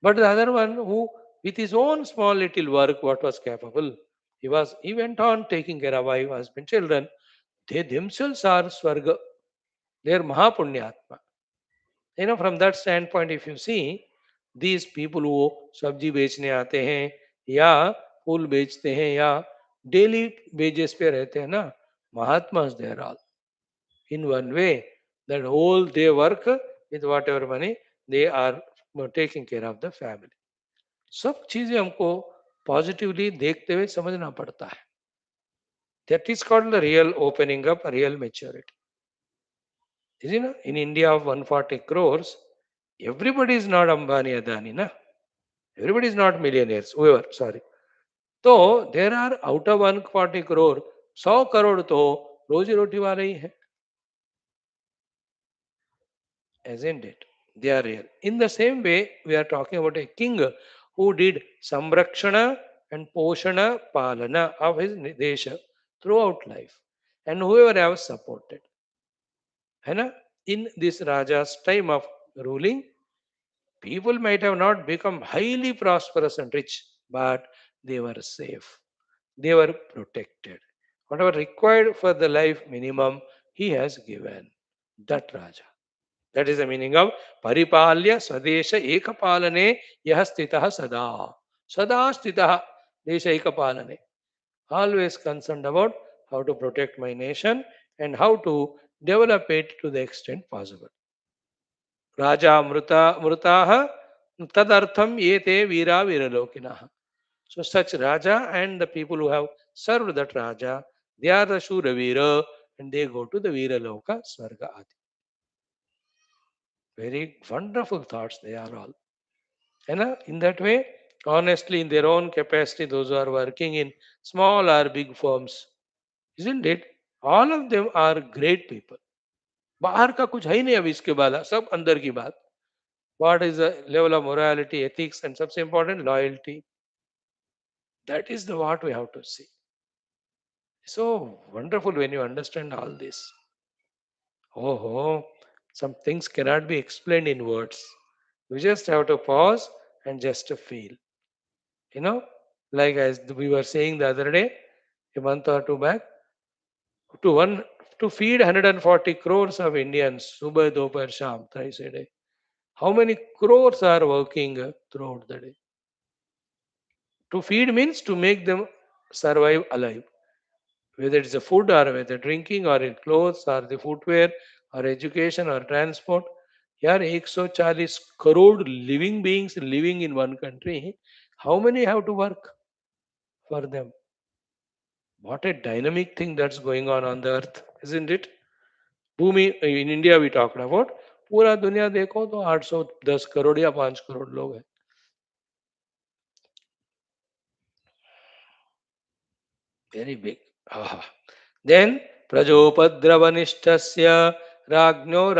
But the other one who, with his own small little work, what was capable, he went on taking care of wife, husband, children. They themselves are Swarga. They are Mahapunyatma. From that standpoint, if you see, these people who सब्जी बेचने आते हैं या फूल बेचते हैं या daily wages पे रहते हैं ना, mahatmas they are all in one way that whole day work with whatever money they are taking care of the family. सब चीजें हमको पॉजिटिवली देखते हुए समझना पड़ता है. That is called the real opening up, real maturity. In India of 140 crores, everybody is not Ambani Adani, na? Everybody is not millionaires, whoever, sorry. So there are out of 140 crore, 100 crore तो रोजी रोटी वाले ही हैं, isn't it? They are real. In the same way, we are talking about a king who did samrakshana and poshana palana of his desha throughout life, and whoever have supported. है ना? In this Raja's time of ruling, people might have not become highly prosperous and rich, but they were safe. They were protected. Whatever required for the life minimum, he has given. That Raja. That is the meaning of Paripalya Swadesha Ekapalane Yahastitaha Sada. Sada Stitaha Desha Ekapalane. Always concerned about how to protect my nation and how to develop it to the extent possible. Raja Mrutaha Tadartham Yete Veera Veeralokinaha. So such Raja and the people who have served that Raja, they are the Shura Veera and they go to the Veera Loka Swarga Adi. Very wonderful thoughts they are all. And in that way, honestly, in their own capacity, those who are working in small or big firms, isn't it? All of them are great people. बाहर का कुछ है ही नहीं अभी इसके बाद सब अंदर की बात. What is the level of morality, ethics, and सबसे important loyalty? That is the what we have to see. So wonderful when you understand all this. Oh, some things cannot be explained in words. You just have to pause and just to feel. You know, like as we were saying the other day, a month or two back, to one to feed 140 crores of Indians, Subah, Dopar, Sham, thrice a day. How many crores are working throughout the day? To feed means to make them survive alive, whether it's a food or whether drinking or in clothes or the footwear or education or transport. यार 140 crore living beings living in one country, how many have to work for them? What a dynamic thing that's going on the earth, isn't it? Bhumi in India we talked about, पूरा दुनिया देखो तो 810 करोड़ या 5 करोड़ लोग हैं. Very big. Ah. Then प्रजोपद्रवनिष्ठस्य राज्ञो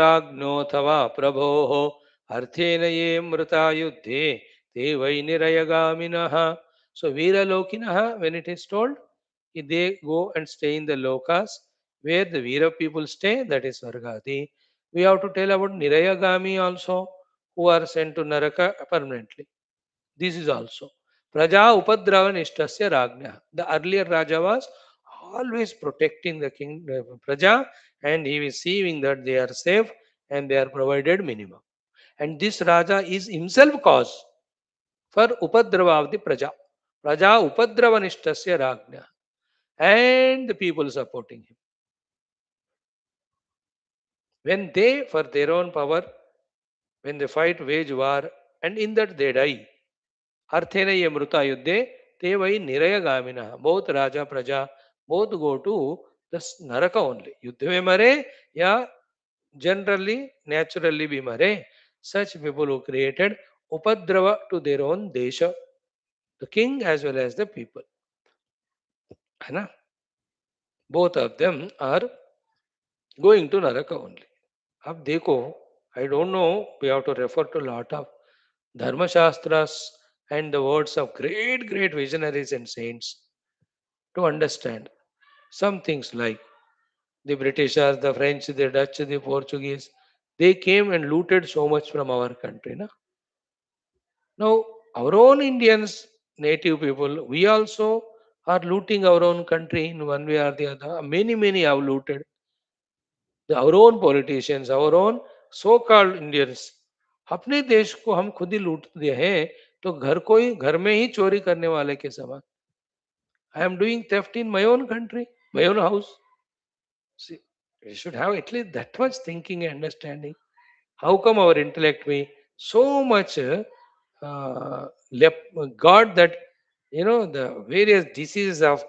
प्रभोः अर्थेन ये मृता युद्धे ते वै निरयगामिनः. So Veeralokinah, when it is told, they go and stay in the lokas where the Veera people stay, that is Swargati. We have to tell about Nirayagami also, who are sent to Naraka permanently. This is also. Praja Upadrava Nishtasya Ragnya. The earlier Raja was always protecting the king, Praja, and he is seeing that they are safe and they are provided minimum. And this Raja is himself cause for Upadrava of the Praja. Praja Upadrava Nishtasya Ragnya. And the people supporting him. When they, for their own power, when they fight, wage war, and in that they die. अर्थेन ये मृता युद्धे ते वही निरयगामिनः. Both राजा प्रजा both go to the नरक only. युद्ध में मरे या generally naturally भी मरे. Such people who created upadrava to their own desha, the king as well as the people, है ना? Both of them are going to नरक only. अब देखो, I don't know, we have to refer to lot of dharma shastras and the words of great visionaries and saints to understand some things like the Britishers, the French, the Dutch, the Portuguese, they came and looted so much from our country. Na? Now, our own Indians, native people, we also are looting our own country in one way or the other. Many have looted. Our own politicians, our own so-called Indians, अपने देश को हम खुद ही लूट दिए हैं तो घर में ही चोरी करने वाले के समान. I am doing theft in my own country, my own house. See, we should have at least that much thinking and understanding. How come our intellect may so much got that, the various diseases of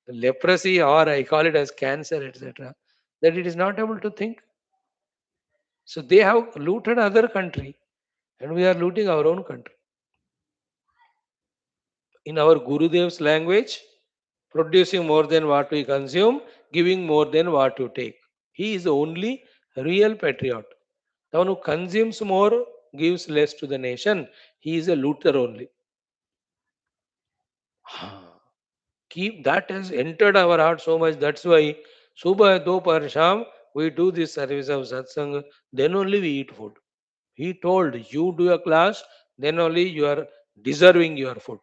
leprosy, or I call it as cancer, etc., that it is not able to think. So they have looted other country and we are looting our own country. In our Gurudev's language, producing more than what we consume, giving more than what you take. He is the only real patriot. The one who consumes more, gives less to the nation, he is a looter only. Keep that has entered our heart so much. That's why Subha Dopar Sham we do this service of satsang. Then only we eat food. He told you do a class, then only you are deserving your food.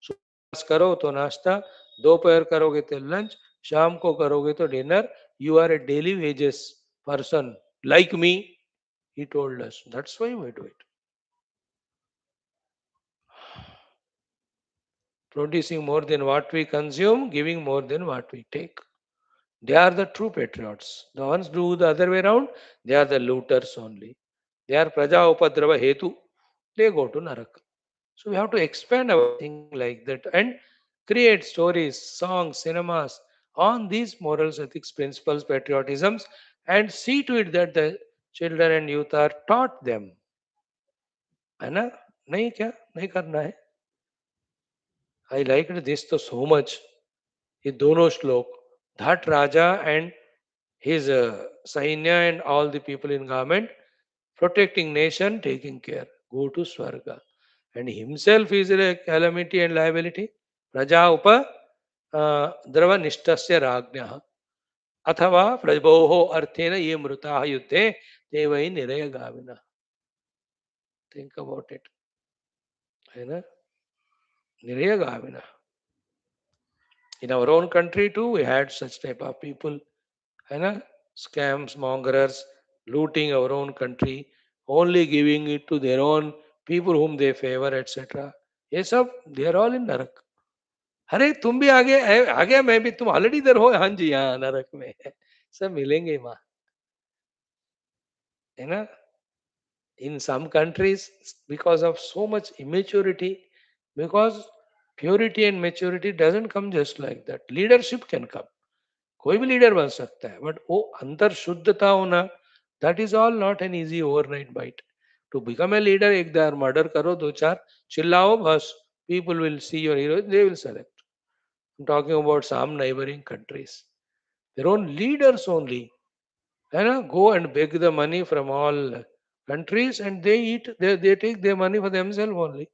सुबह class करो तो नाश्ता, दोपहर करोगे तो lunch, शाम को करोगे तो dinner. You are a daily wages person like me, he told us. That's why we do it. Producing more than what we consume, giving more than what we take. They are the true patriots. The ones do the other way around, they are the looters only. They are praja upadrava hetu. They go to narak. So we have to expand our thinking like that and create stories, songs, cinemas on these morals, ethics, principles, patriotisms, and see to it that the children and youth are taught them. है ना? नहीं क्या? नहीं करना है? I liked this so much. ये दोनों श्लोक. That Raja and his Sainya and all the people in government protecting nation, taking care, go to Swarga. And himself is a calamity and liability. Praja upa द्रव निष्ठस्य राज्ञः अथवा प्रभोः अर्थेन ये मृताः युद्धे ते वै निरयगामिनः. Think about it. है ना? निरयगामिनः. In our own country too, we had such type of people. है ना? Scams, mongrers, looting our own country, only giving it to their own people whom they favor, etc. ये सब they are all in नरक. अरे तुम भी आगे आ गया, मैं भी, तुम ऑलरेडी इधर हो. हाँ जी, हाँ नरक में सब मिलेंगे वहां, है ना? In some countries, because of so much immaturity, because purity and maturity doesn't come just like that. Leadership can come. कोई भी लीडर बन सकता है, बट वो अंतर शुद्धता होना, that is all not an easy overnight bite. To become a leader, एक बार मर्डर करो, दो चार चिल्लाओ, बस people will see your hero, they will select. I'm talking about some neighboring countries. Their own leaders only, go and beg the money from all countries and they eat, they take their money for themselves only,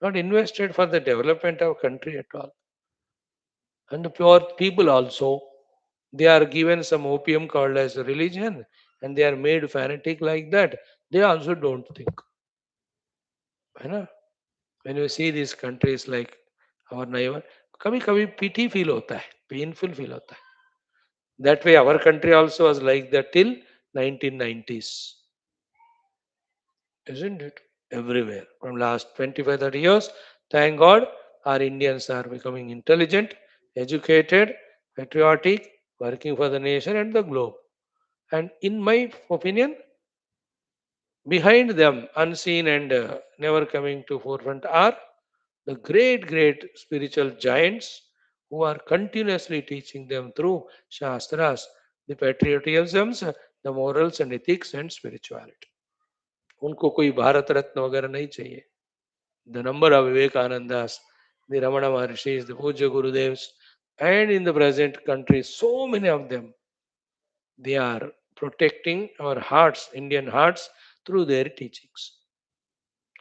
not invested for the development of country at all. And the poor people also, they are given some opium called as religion and they are made fanatic like that. They also don't think. है ना? When you see these countries like our neighbor, कभी कभी pity feel होता है, painful feel होता है. That way our country also was like that till 1990s. Isn't it? Everywhere. From last 25-30 years, thank God, our Indians are becoming intelligent, educated, patriotic, working for the nation and the globe. And in my opinion, behind them, unseen and never coming to forefront, are the great, great spiritual giants who are continuously teaching them through Shastras, the patriotisms, the morals and ethics and spirituality. उनको कोई भारत रत्न वगैरह नहीं चाहिए. The number of Vivekanandas, the Ramana Maharishis, the Puja Gurudevs, and in the present country, so many of them, they are protecting our hearts, Indian hearts, through their teachings.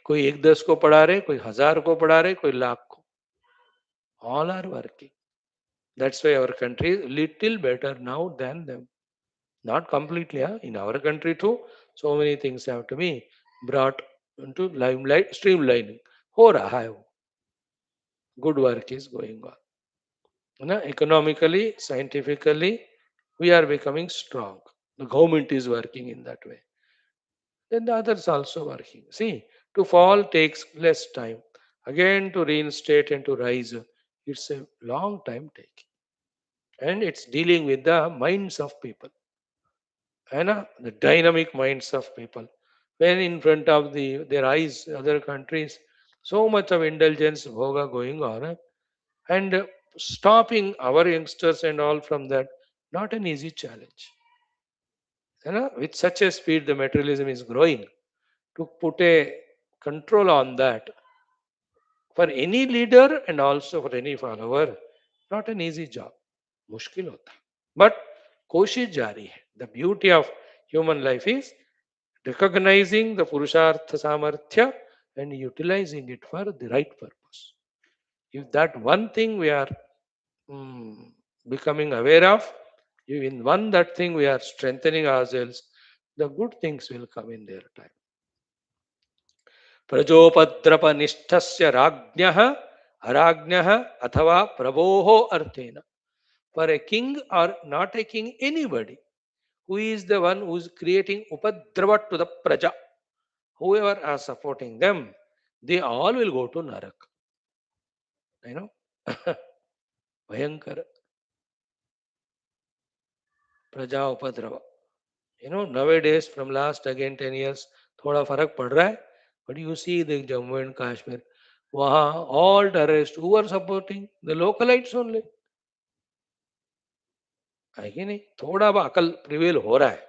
कोई एक दस को पढ़ा रहे, कोई हजार को पढ़ा रहे, कोई लाख को. All are working. That's why our country is little better now than them. Not completely, huh? In our country too, so many things have to be brought into limelight, streamlining. हो रहा है वो. Good work is going on. Economically, scientifically, we are becoming strong. The government is working in that way. Then the others also working. See, to fall takes less time. Again, to reinstate and to rise, it's a long time taking. And it's dealing with the minds of people. The dynamic minds of people. When in front of their eyes, other countries, so much of indulgence, bhoga going on, and stopping our youngsters and all from that, not an easy challenge. With such a speed the materialism is growing, to put a control on that for any leader and also for any follower, not an easy job. मुश्किल होता है. But कोशिश जारी है. The beauty of human life is recognizing the purushartha samarthya and utilizing it for the right purpose. If that one thing we are mm, becoming aware of, if in one that thing we are strengthening ourselves, the good things will come in their time. प्रजोपद्रपनिष्ठस्य राज्ञः अराज्ञः अथवा प्रभोः अर्थेन. For a king or not a king, anybody who is the one who is creating upadrava to the praja, whoever are supporting them, they all will go to narak. You know, Bhayankara, praja upadrava. Nowadays from last again 10 years, थोड़ा फर्क पड़ रहा है. But you see the Jammu and Kashmir, वहाँ all terrorists who are supporting the localites only. है कि नहीं? थोड़ा अकल प्रिवेल हो रहा है.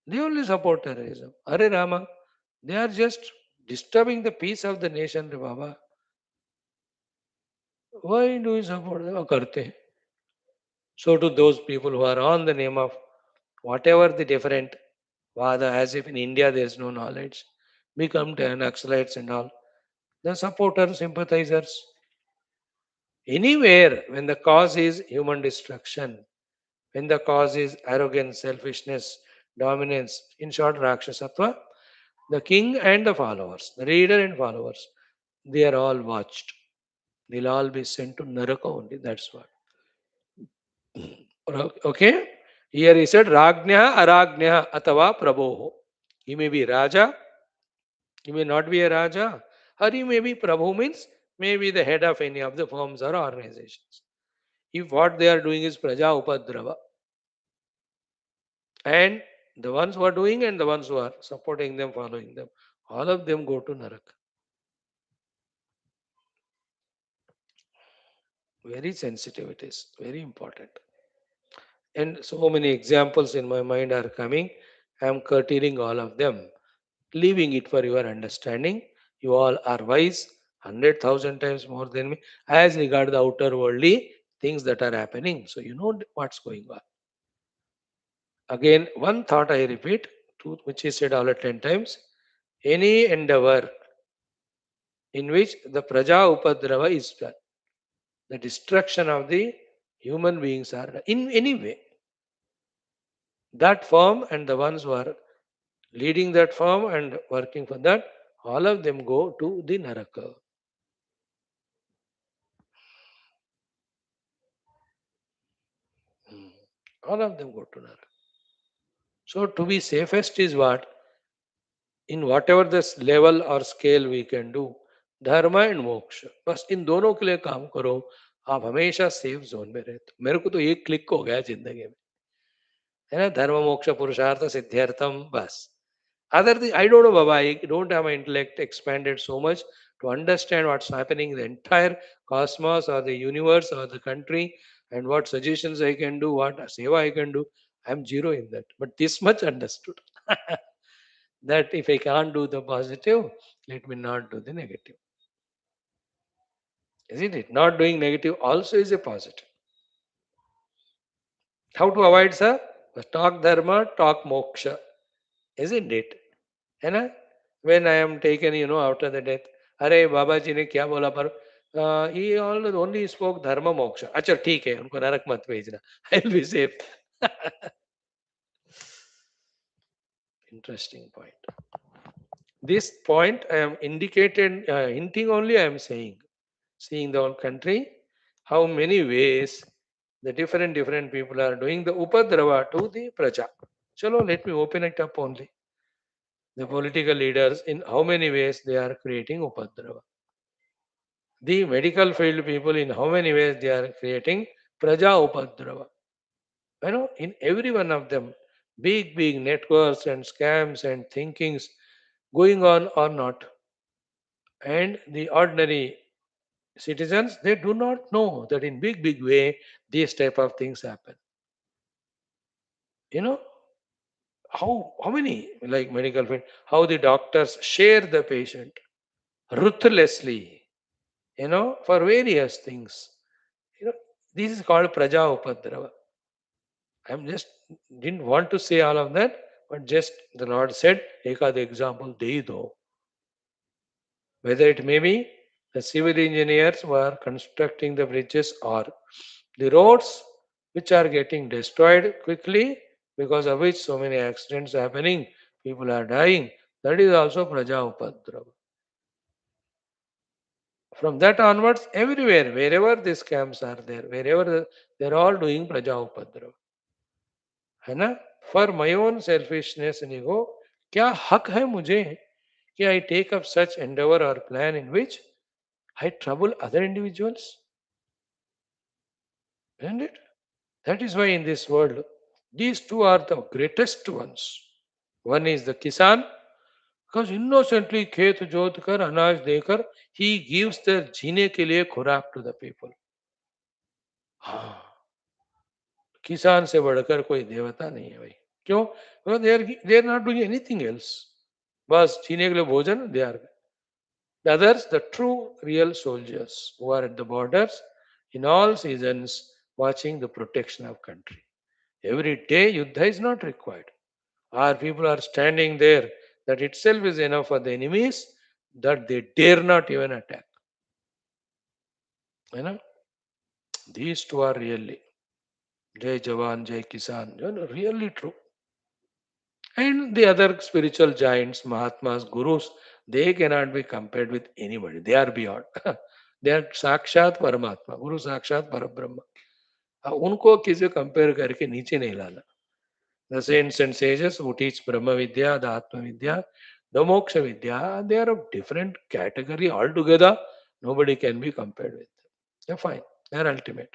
They only support terrorism. Are Rama, they are just disturbing the peace of the nation, रे बाबा. Why do you support them? करते हैं. So to those people who are on the name of whatever the different Vada, as if in India there is no knowledge, become Naxalites and all. The supporters, sympathizers. Anywhere, when the cause is human destruction, when the cause is arrogance, selfishness, dominance, in short, Rakshasatva, the king and the followers, the leader and followers, they are all watched. They'll all be sent to Naraka only. That's what. Okay? Here he said, Rajnya, Arajnya, Atava, Prabho. He may be Raja, he may not be a Raja, or he may be Prabhu, means may be the head of any of the firms or organizations. If what they are doing is Praja Upadrava, and the ones who are doing and the ones who are supporting them, following them, all of them go to Naraka. Very sensitive it is, very important. And so many examples in my mind are coming. I am curtailing all of them, leaving it for your understanding. You all are wise, 100,000 times more than me, as regard the outer worldly things that are happening. So you know what's going on. Again, one thought I repeat, which is said all at 10 times. Any endeavor in which the praja upadrava is done, the destruction of the human beings are done, in any way, that firm and the ones who are leading that firm and working for that, all of them go to the Naraka. All of them go to Naraka. So to be safest is what? In whatever this level or scale we can do, धर्म and मोक्ष, बस इन दोनों के लिए काम करो, आप हमेशा सेफ जोन में रहते. मेरे को तो एक क्लिक हो गया जिंदगी में. है ना, धर्म मोक्ष पुरुषार्थ सिद्ध्यर्थम, बस. Other thing, I don't know, Baba. I don't have my intellect expanded so much to understand what's happening in the entire cosmos or the universe or the country, and what suggestions I can do, what seva I can do. I'm zero in that. But this much understood that if I can't do the positive, let me not do the negative. Isn't it? Not doing negative also is a positive. How to avoid, sir? Talk dharma, talk moksha. Isn't it? है ना? When I am taken, after the death, अरे बाबा जी ने क्या बोला, पर he only spoke धर्म मोक्ष. अच्छा ठीक है, उनको नरक मत भेजना. I will be safe. Interesting point. This point I am indicated, hinting only. I am saying, seeing the whole country, how many ways the different people are doing the upadrava to the praja. Chalo, let me open it up only. The political leaders, in how many ways they are creating upadrava. The medical field people, in how many ways they are creating praja upadrava. In every one of them, big networks and scams and thinkings going on or not. And the ordinary citizens, they do not know that in big way these type of things happen. You know, how many, like medical field, how the doctors share the patient ruthlessly, for various things. You know, this is called praja upadrava. I'm just didn't want to say all of that, but just the Lord said, Eka the example they do. Whether it may be the civil engineers who are constructing the bridges or the roads which are getting destroyed quickly, because of which so many accidents are happening, people are dying. That is also praja upadrava. From that onwards, everywhere, wherever these camps are there, they're all doing praja upadrava. है ना? For my own selfishness and ego, क्या हक है मुझे कि I take up such endeavor or plan in which I trouble other individuals? Isn't it? That is why in this world, these two are the greatest ones. One is the kisan, because innocently खेत जोत कर अनाज देकर he gives the जीने के लिए खुराक to the people. हाँ, किसान से बढ़कर कोई देवता नहीं है भाई. क्यों? Because they are not doing anything else. बस जीने के लिए भोजन they are. The others, the true real soldiers who are at the borders in all seasons watching the protection of country. Every day yuddha is not required. Our people are standing there. That itself is enough for the enemies that they dare not even attack. You know, these two are really Jai Jawan, Jai Kisan, really true. And the other spiritual giants, Mahatmas, Gurus, they cannot be compared with anybody. They are beyond. They are Sakshat Paramatma, Guru Sakshat Parabrahma. उनको किसी compare करके नीचे नहीं लाना. The saints and sages who teach Brahma Vidya, the Atma Vidya, the Moksha Vidya, they are of different category altogether. Nobody can be compared with them. They're fine. They're ultimate.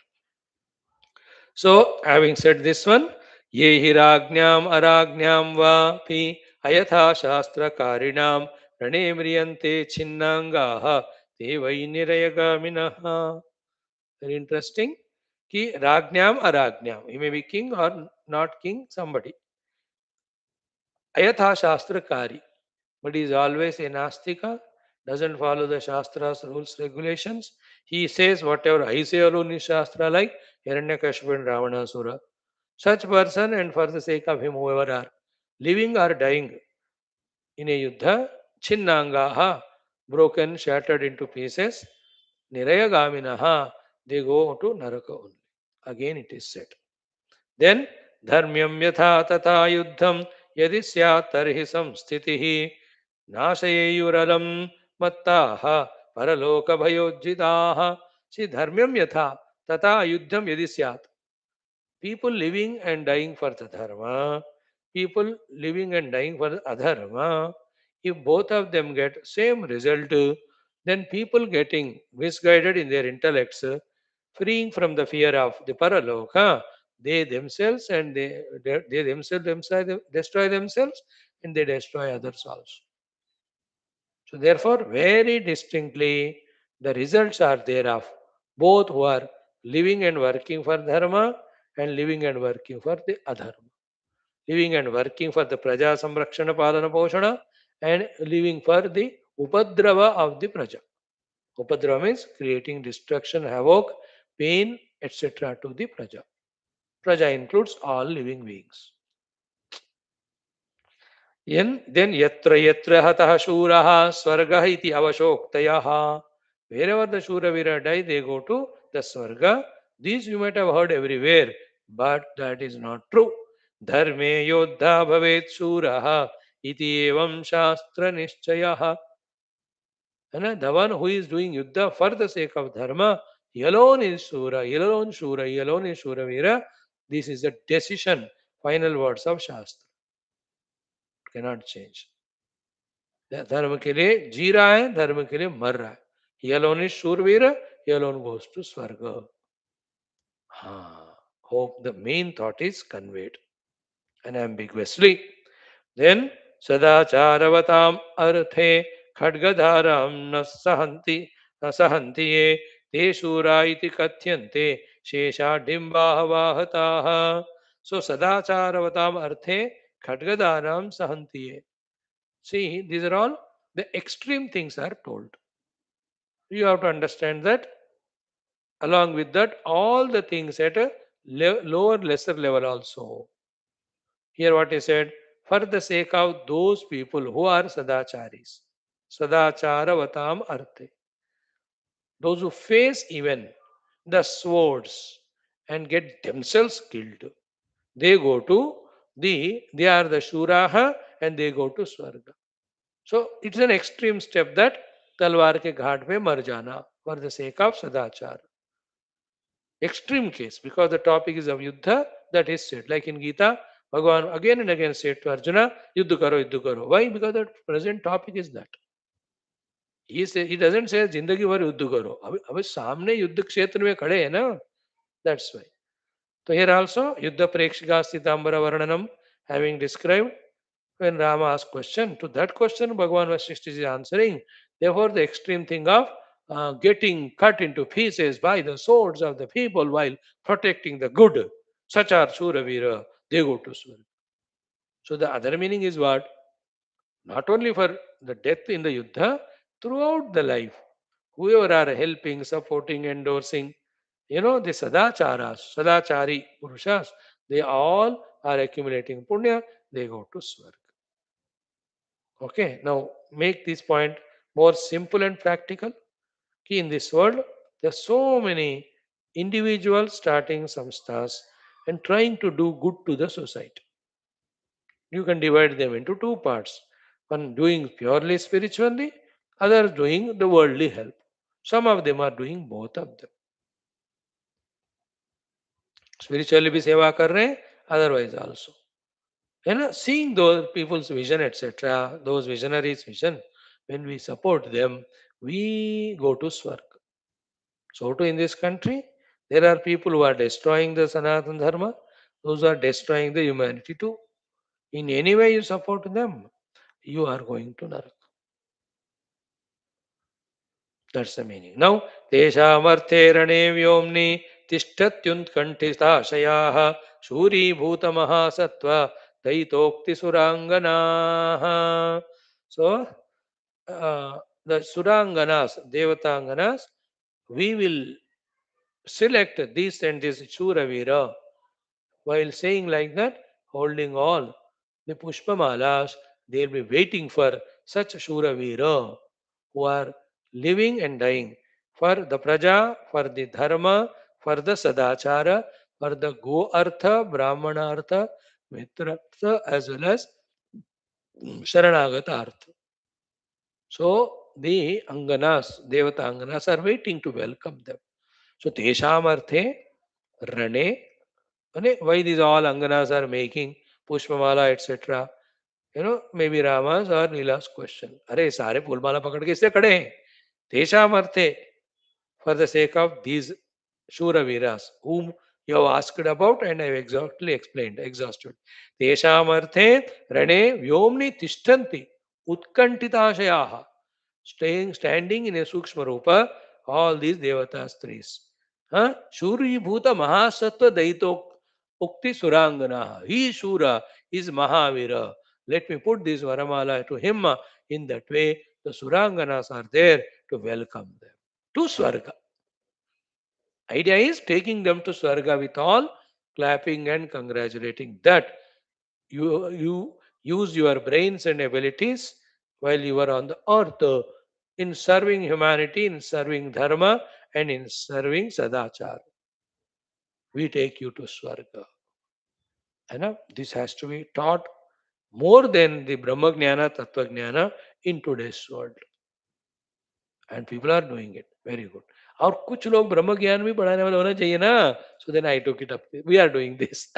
So, having said this one, ye hiragnyam aragnyam vapi ayatha shastra karinam pranemriyante chinnangaha devai nirayagaminaha. Very interesting. Ki ragnyam aragnyam. He may be king or not king, somebody. Ayatha shastra kari. But he is always a nastika, doesn't follow the shastras, rules, regulations. He says whatever I say alone is shastra, like Hiranyakashipu and Ravanasura. Such person, and for the sake of him, whoever are living or dying in a yuddha, chinnangaha, broken, shattered into pieces, nirayaгаminaha, they go to naraka only. Again it is said. Then, dharmyam yatha tata yuddham yadi syat tarhi samsthitihi नाशयेयुरलं मत्ताः परलोकभयोज्जिताः. See, dharmyam yatha tata yuddham yadi syat. People living and dying for the dharma, people living and dying for the adharma, if both of them get same result, then people getting misguided in their intellects, freeing from the fear of the paraloka, they themselves and they themselves destroy themselves and they destroy others also. So therefore, very distinctly, the results are thereof both who are living and working for dharma and living and working for the adharma, living and working for the praja samrakshana palana poshana and living for the upadrava of the praja. Upadrava means creating destruction, havoc, pain, etc. to the praja. Praja includes all living beings. Then yatra yatra hatah shuraha swarga iti avashoktayaha. Wherever the Shuravira die, they go to the Swarga. These you might have heard everywhere, but that is not true. Dharme yodha bhavet shuraha iti evam shastra nishchayaha. And the one who is doing yuddha for the sake of dharma, he alone is Shura, he alone Shura, he alone is Shuravira. This is the decision, final words of Shastra. Cannot change. धर्म के लिए जी रहा है, धर्म के लिए मर रहा है. He alone is शूरवीर, he alone goes to स्वर्ग. Hope the main thought is conveyed unambiguously. Then सदाचारवताम अर्थे खड्गधाराम न सहन्ति ये ते शूरा इति कथ्यन्ते शेषाढ्यम्बाः वाहताः. So सदाचारवताम अर्थे खड्गधाराम सहन्ति ये. See, these are all the extreme things are told. You have to understand that. Along with that, all the things at a lower, lesser level also. Here, what is said, for the sake of those people who are sadacharis, sadacharavatam arte, those who face even the swords and get themselves killed, they go to they are the shuraha and they go to swarga. So it's an extreme step that तलवार के घाट पे मर जाना for the sake of sadachar. Extreme case, because the topic is of yuddha, that is said. Like in Gita, Bhagavan again and again said to Arjuna, yuddha karo, yuddha karo. Why? Because the present topic is that. He doesn't say जिंदगी भर युद्ध करो. अबे सामने युद्ध क्षेत्र में खड़े हैं ना. That's why. So here also, Yuddha Prekshika Sthitha Ambara Varnanam, having described, when Rama asked question, to that question Bhagavan Vaashishtha is answering. Therefore, the extreme thing of getting cut into pieces by the swords of the people while protecting the good, such are Suravira, they go to Surya. So the other meaning is what? Not only for the death in the Yuddha, throughout the life, whoever are helping, supporting, endorsing, the Sadacharas, Sadachari Purushas, they all are accumulating Punya, they go to Swarga. Okay, now make this point more simple and practical. In this world, there are so many individuals starting samsthas and trying to do good to the society. You can divide them into two parts. One doing purely spiritually, others doing the worldly help. Some of them are doing both of them. Spiritually भी सेवा कर रहे हैं, otherwise also. Seeing those people's vision, etc., those visionaries' vision, when we support them, we go to Swarga. So too in this country, there are people who are destroying the Sanatana Dharma, those who are destroying the humanity too. In any way you support them, you are going to Naraka. That's the meaning. Now, Teshamarthe Rane Vyomni Tishtatyuntkantistashayaha Shuri Bhuta Mahasattva Daitokti Suranganaha. So, the Suranganas, Devatanganas, we will select this and this Shuravira. While saying like that, holding all the Pushpamalas, they will be waiting for such Shuravira who are living and dying for the Praja, for the Dharma, for the Sadachara, for the Go Artha, Brahmana Artha, Mitra Artha, as well as Sharanagata Artha. So the Anganas, Devata Anganas are waiting to welcome them. So Tesham Arthe, Rane, why these all Anganas are making Pushpamala, etc. Maybe Rama's or Leela's question. अरे सारे फूलमाला पकड़ के इससे खड़े हैं. तेषाम अर्थे, for the sake of these Shuraviras, whom you have asked about and I have exactly explained, exhausted. Teshamarthe rane vyomni tishtanti utkantitashyaha. Standing in a Sukshma Rupa, all these Devatas threes. Huh? Shuri Bhuta Mahasattva Daito Ukti Surangana. He is Shura, he is Mahavira. Let me put this Varamala to him. In that way, the Suranganas are there to welcome them to Swarga. Idea is taking them to Swarga with all clapping and congratulating. That you use your brains and abilities while you are on the earth in serving humanity, in serving dharma, and in serving sadachar. We take you to Swarga. This has to be taught more than the Brahma Jnana, Tattva Jnana in today's world. And people are doing it. Very good. और कुछ लोग ब्रह्म ज्ञान भी पढ़ाने वाले होना चाहिए ना. So then I took it up. We are doing this.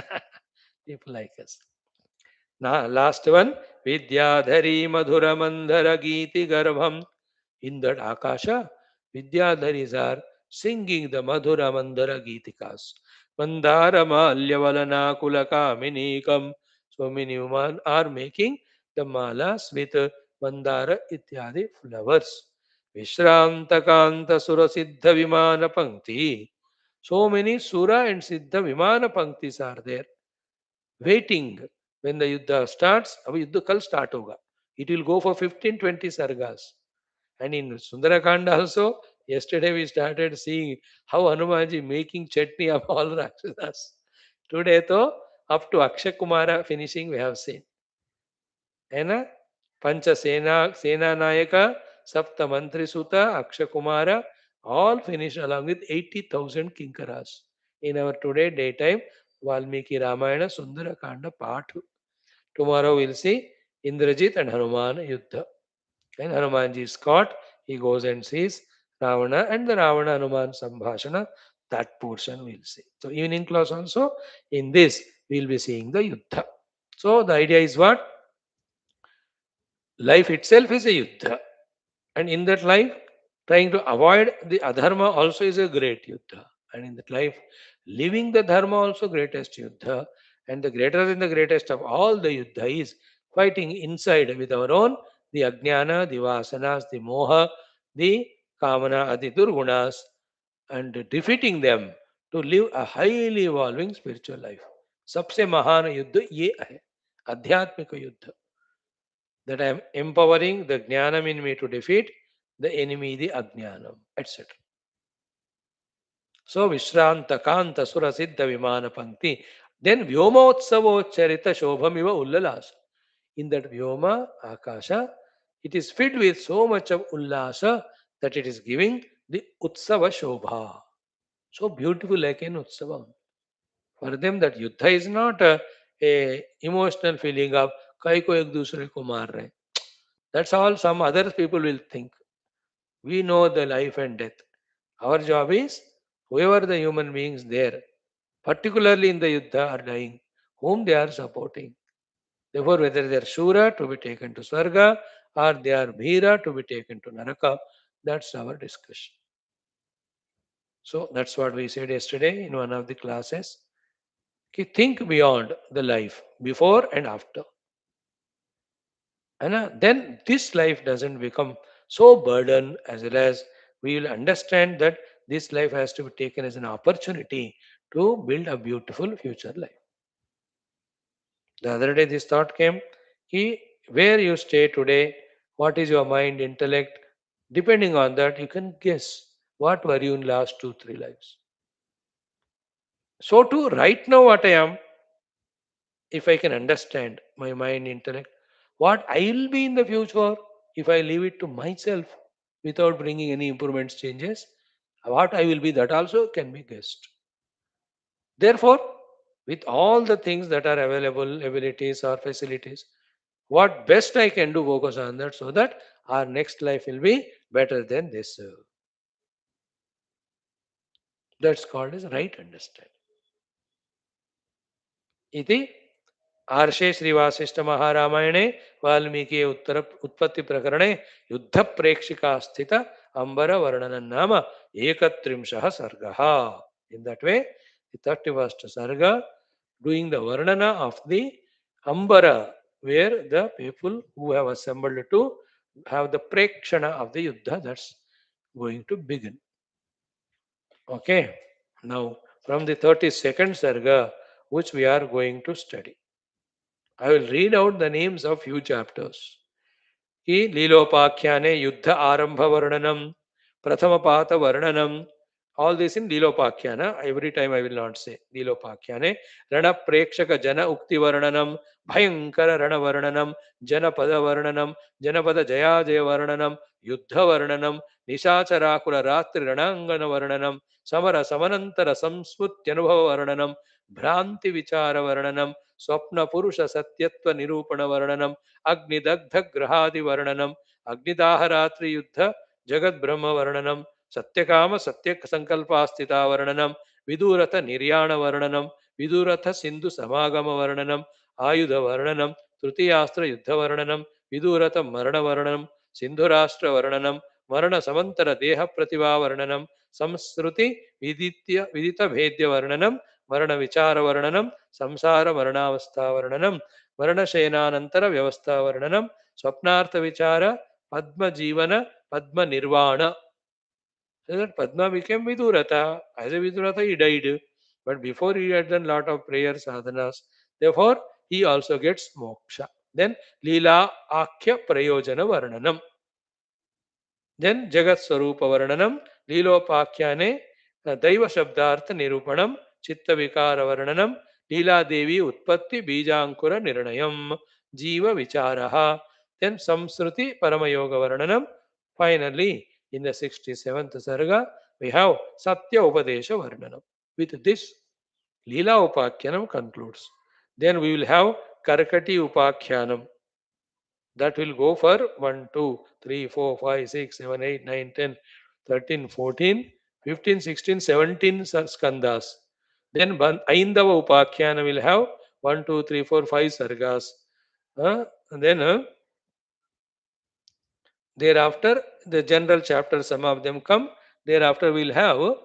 People like us. Now, last one. Vidyadhari Madhura Mandhara Geeti Garbham. In that Akasha, Vidyadharis are singing the Madhura Mandhara Geetikas. Mandara Malyavalana Kulaka Minikam. So many women are making the malas with Mandara ityadi flowers. Vishrantakanta Sura Siddha Vimana Pankti. So many Sura and Siddha Vimana Panktis are there waiting when the Yuddha starts. अब युद्ध कल start होगा. It will go for 15-20 sargas. And in Sundarakanda also, yesterday we started seeing how Hanumanji making chutney of all Rakshasas. Today, though, up to Akshay Kumara finishing, we have seen. है ना? Pancha Sena Nayaka, Sapta Mantri Suta, Akshay Kumara, all finished along with 80,000 Kinkaras. In our today daytime, Valmiki Ramayana Sundara Kanda Part. Tomorrow we'll see Indrajit and Hanuman Yuddha. And Hanumanji is caught, he goes and sees Ravana and the Ravana Hanuman Sambhashana. That portion we'll see. So evening class also, in this we'll be seeing the Yuddha. So the idea is what? Life itself is a Yuddha. And in that life, trying to avoid the adharma also is a great Yuddha. And in that life, living the dharma also greatest Yuddha. And the greater than the greatest of all the Yuddha is fighting inside with our own, the Ajnana, the Vasanas, the Moha, the Kamana, the Durgunas, and defeating them to live a highly evolving spiritual life. सबसे महान युद्ध ये है आध्यात्मिक युद्ध. That I am empowering the jnanam in me to defeat the enemy, the ajnanam, etc. So Vishranta Kanta Sura Siddha Vimana Pankti. Then Vyomotsavo Charita Shobhamiva Ullalasa. In that Vyoma, Akasha, it is filled with so much of Ullasa that it is giving the Utsava Shobha. So beautiful like an Utsava. For them, that Yuddha is not a emotional feeling of kai ko ek dusre ko maar rahe. That's all some other people will think. We know the life and death. Our job is whoever the human beings there, particularly in the Yuddha, are dying, whom they are supporting. Therefore, whether they are Shura to be taken to Swarga or they are Bhira to be taken to Naraka, that's our discussion. So that's what we said yesterday in one of the classes. Think beyond the life, before and after. And then this life doesn't become so burden, as well as we will understand that this life has to be taken as an opportunity to build a beautiful future life. The other day this thought came, where you stay today, what is your mind, intellect, depending on that you can guess what were you in last 2-3 lives. So too, right now what I am, if I can understand my mind, intellect, what I will be in the future, if I leave it to myself without bringing any improvements, changes, what I will be, that also can be guessed. Therefore, with all the things that are available, abilities or facilities, what best I can do, focus on that so that our next life will be better than this. That's called as right understanding. Iti आर्षे Shri Vasishtha महारामायणे Valmiki उत्पत्ति प्रकरणे युद्ध प्रेक्षिका स्थित अंबर वर्णन नाम 31 सर्गः. In that way, the 31st Sarga, doing the Varnana of the Ambara, where the people who have assembled to have the Prekshana of the Yuddha that's going to begin. Okay, now from the 32nd Sarga, which we are going to study, I will read out the names of few chapters. कि लीलोपाख्याने युद्ध आरंभ वर्णनम प्रथम पात वर्णनम all this in लीलोपाख्यान every time I will not say लीलोपाख्याने रण प्रेक्षक जन उक्ति वर्णनम भयंकर रण वर्णनम जनपद वर्णनम जनपद जयाजय वर्णनम युद्ध वर्णनम निशाचराकुल रात्रि रणांगन वर्णनम समर समनंतर संस्मृत्यनुभव वर्णनम भ्रांति विचार वर्णनम स्वप्न पुरुष सत्यत्व निरूपण वर्णनम अग्निदग्ध ग्रहादि वर्णनम अग्निदाहरात्रि युद्ध जगत ब्रह्म वर्णनम सत्यकाम सत्य संकल्पास्थिता वर्णनम विदूरथ निर्याण वर्णनम विदूरथ सिंधु समागम वर्णनम आयुध वर्णनम तृतीयास्त्र युद्ध वर्णनम विदूरथ मरण वर्णनम सिंधुराष्ट्र वर्णनम मरण समंतर देह प्रतिभा वर्णनम संस्कृति विदित भेद्य वर्णनम मरण विचार वर्णनम संसार मरणावस्था वर्णनम वर्णशयनानंतर व्यवस्था वर्णनम स्वप्नार्थ विचार पद्म जीवन पद्म निर्वाण. So that Padma became Viduratha. As a Viduratha, he died. But before he had done lot of prayer sadhanas. Therefore, he also gets moksha. Then Leela Akhya Prayojana Varnanam. Then Jagat Swarupa Varnanam. Leelopakhyane Daiva Shabdartha Nirupanam. Chitta Vikara Varnanam. Leela Devi Utpatti Bijankura Nirnayam. Jiva Vicharaha. Then Samsruti Paramayoga Varnanam. Finally, in the 67th Sarga, we have Satya Upadesha Varnanam. With this, Leela Upakyanam concludes. Then we will have Karkati Upakyanam. That will go for 1, 2, 3, 4, 5, 6, 7, 8, 9, 10, 13, 14, 15, 16, 17 skandhas. Then Aindava Upakyana will have 1, 2, 3, 4, 5 sargas. And then thereafter, the general chapters, some of them come. Thereafter, we'll have,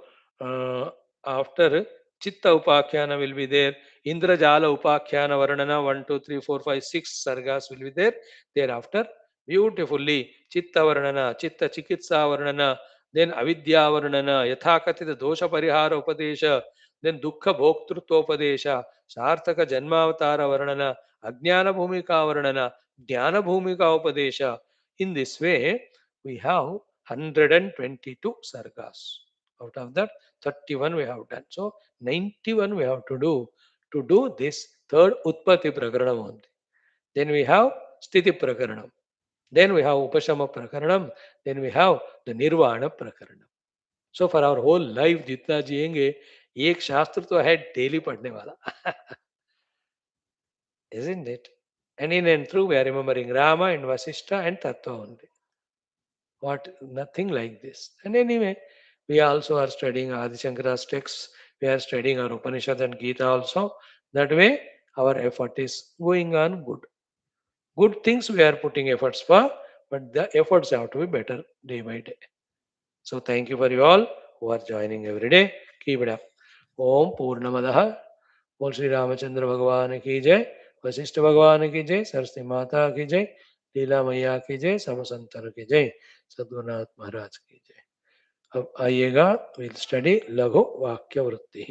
after Chitta Upakhyana will be there. Indrajala Upakhyana Varnana 1, 2, 3, 4, 5, 6 sargas will be there. Thereafter, beautifully, Chitta Varnana, Chitta Chikitsa Varnana, then Avidya Varnana, Yathakatita Dosha Parihara Upadesha, then Dukkha Bhoktrutva Upadesha, Sarthaka Janmavatara Varnana, Ajnana Bhumika Varnana, Dhyana Bhumika Upadesha. In this way, we have 122 sargas. Out of that, 31 we have done. So, 91 we have to do this third Utpatthi Prakaranam only. Then we have Sthiti Prakaranam. Then we have Upashama Prakaranam. Then we have the Nirvana Prakaranam. So, for our whole life, जितना जिएंगे एक शास्त्र तो है daily पढ़ने वाला. Isn't it? And in and through, we are remembering Rama and Vaashishtha and Tattva only. What? Nothing like this. And anyway, we also are studying Adi Shankara's texts. We are studying our Upanishad and Gita also. That way, our effort is going on good. Good things we are putting efforts for, but the efforts have to be better day by day. So thank you for you all who are joining every day. Keep it up. Om Purnamadaha. बोल श्री रामचंद्र भगवान की जय, वशिष्ठ भगवान की जय, सरस्वती माता की जय, लीला मैया की जय, सब संतर की जय, सद्गुरुनाथ महाराज की जय. अब आइएगा, विल स्टडी लघु वाक्य वृत्ति.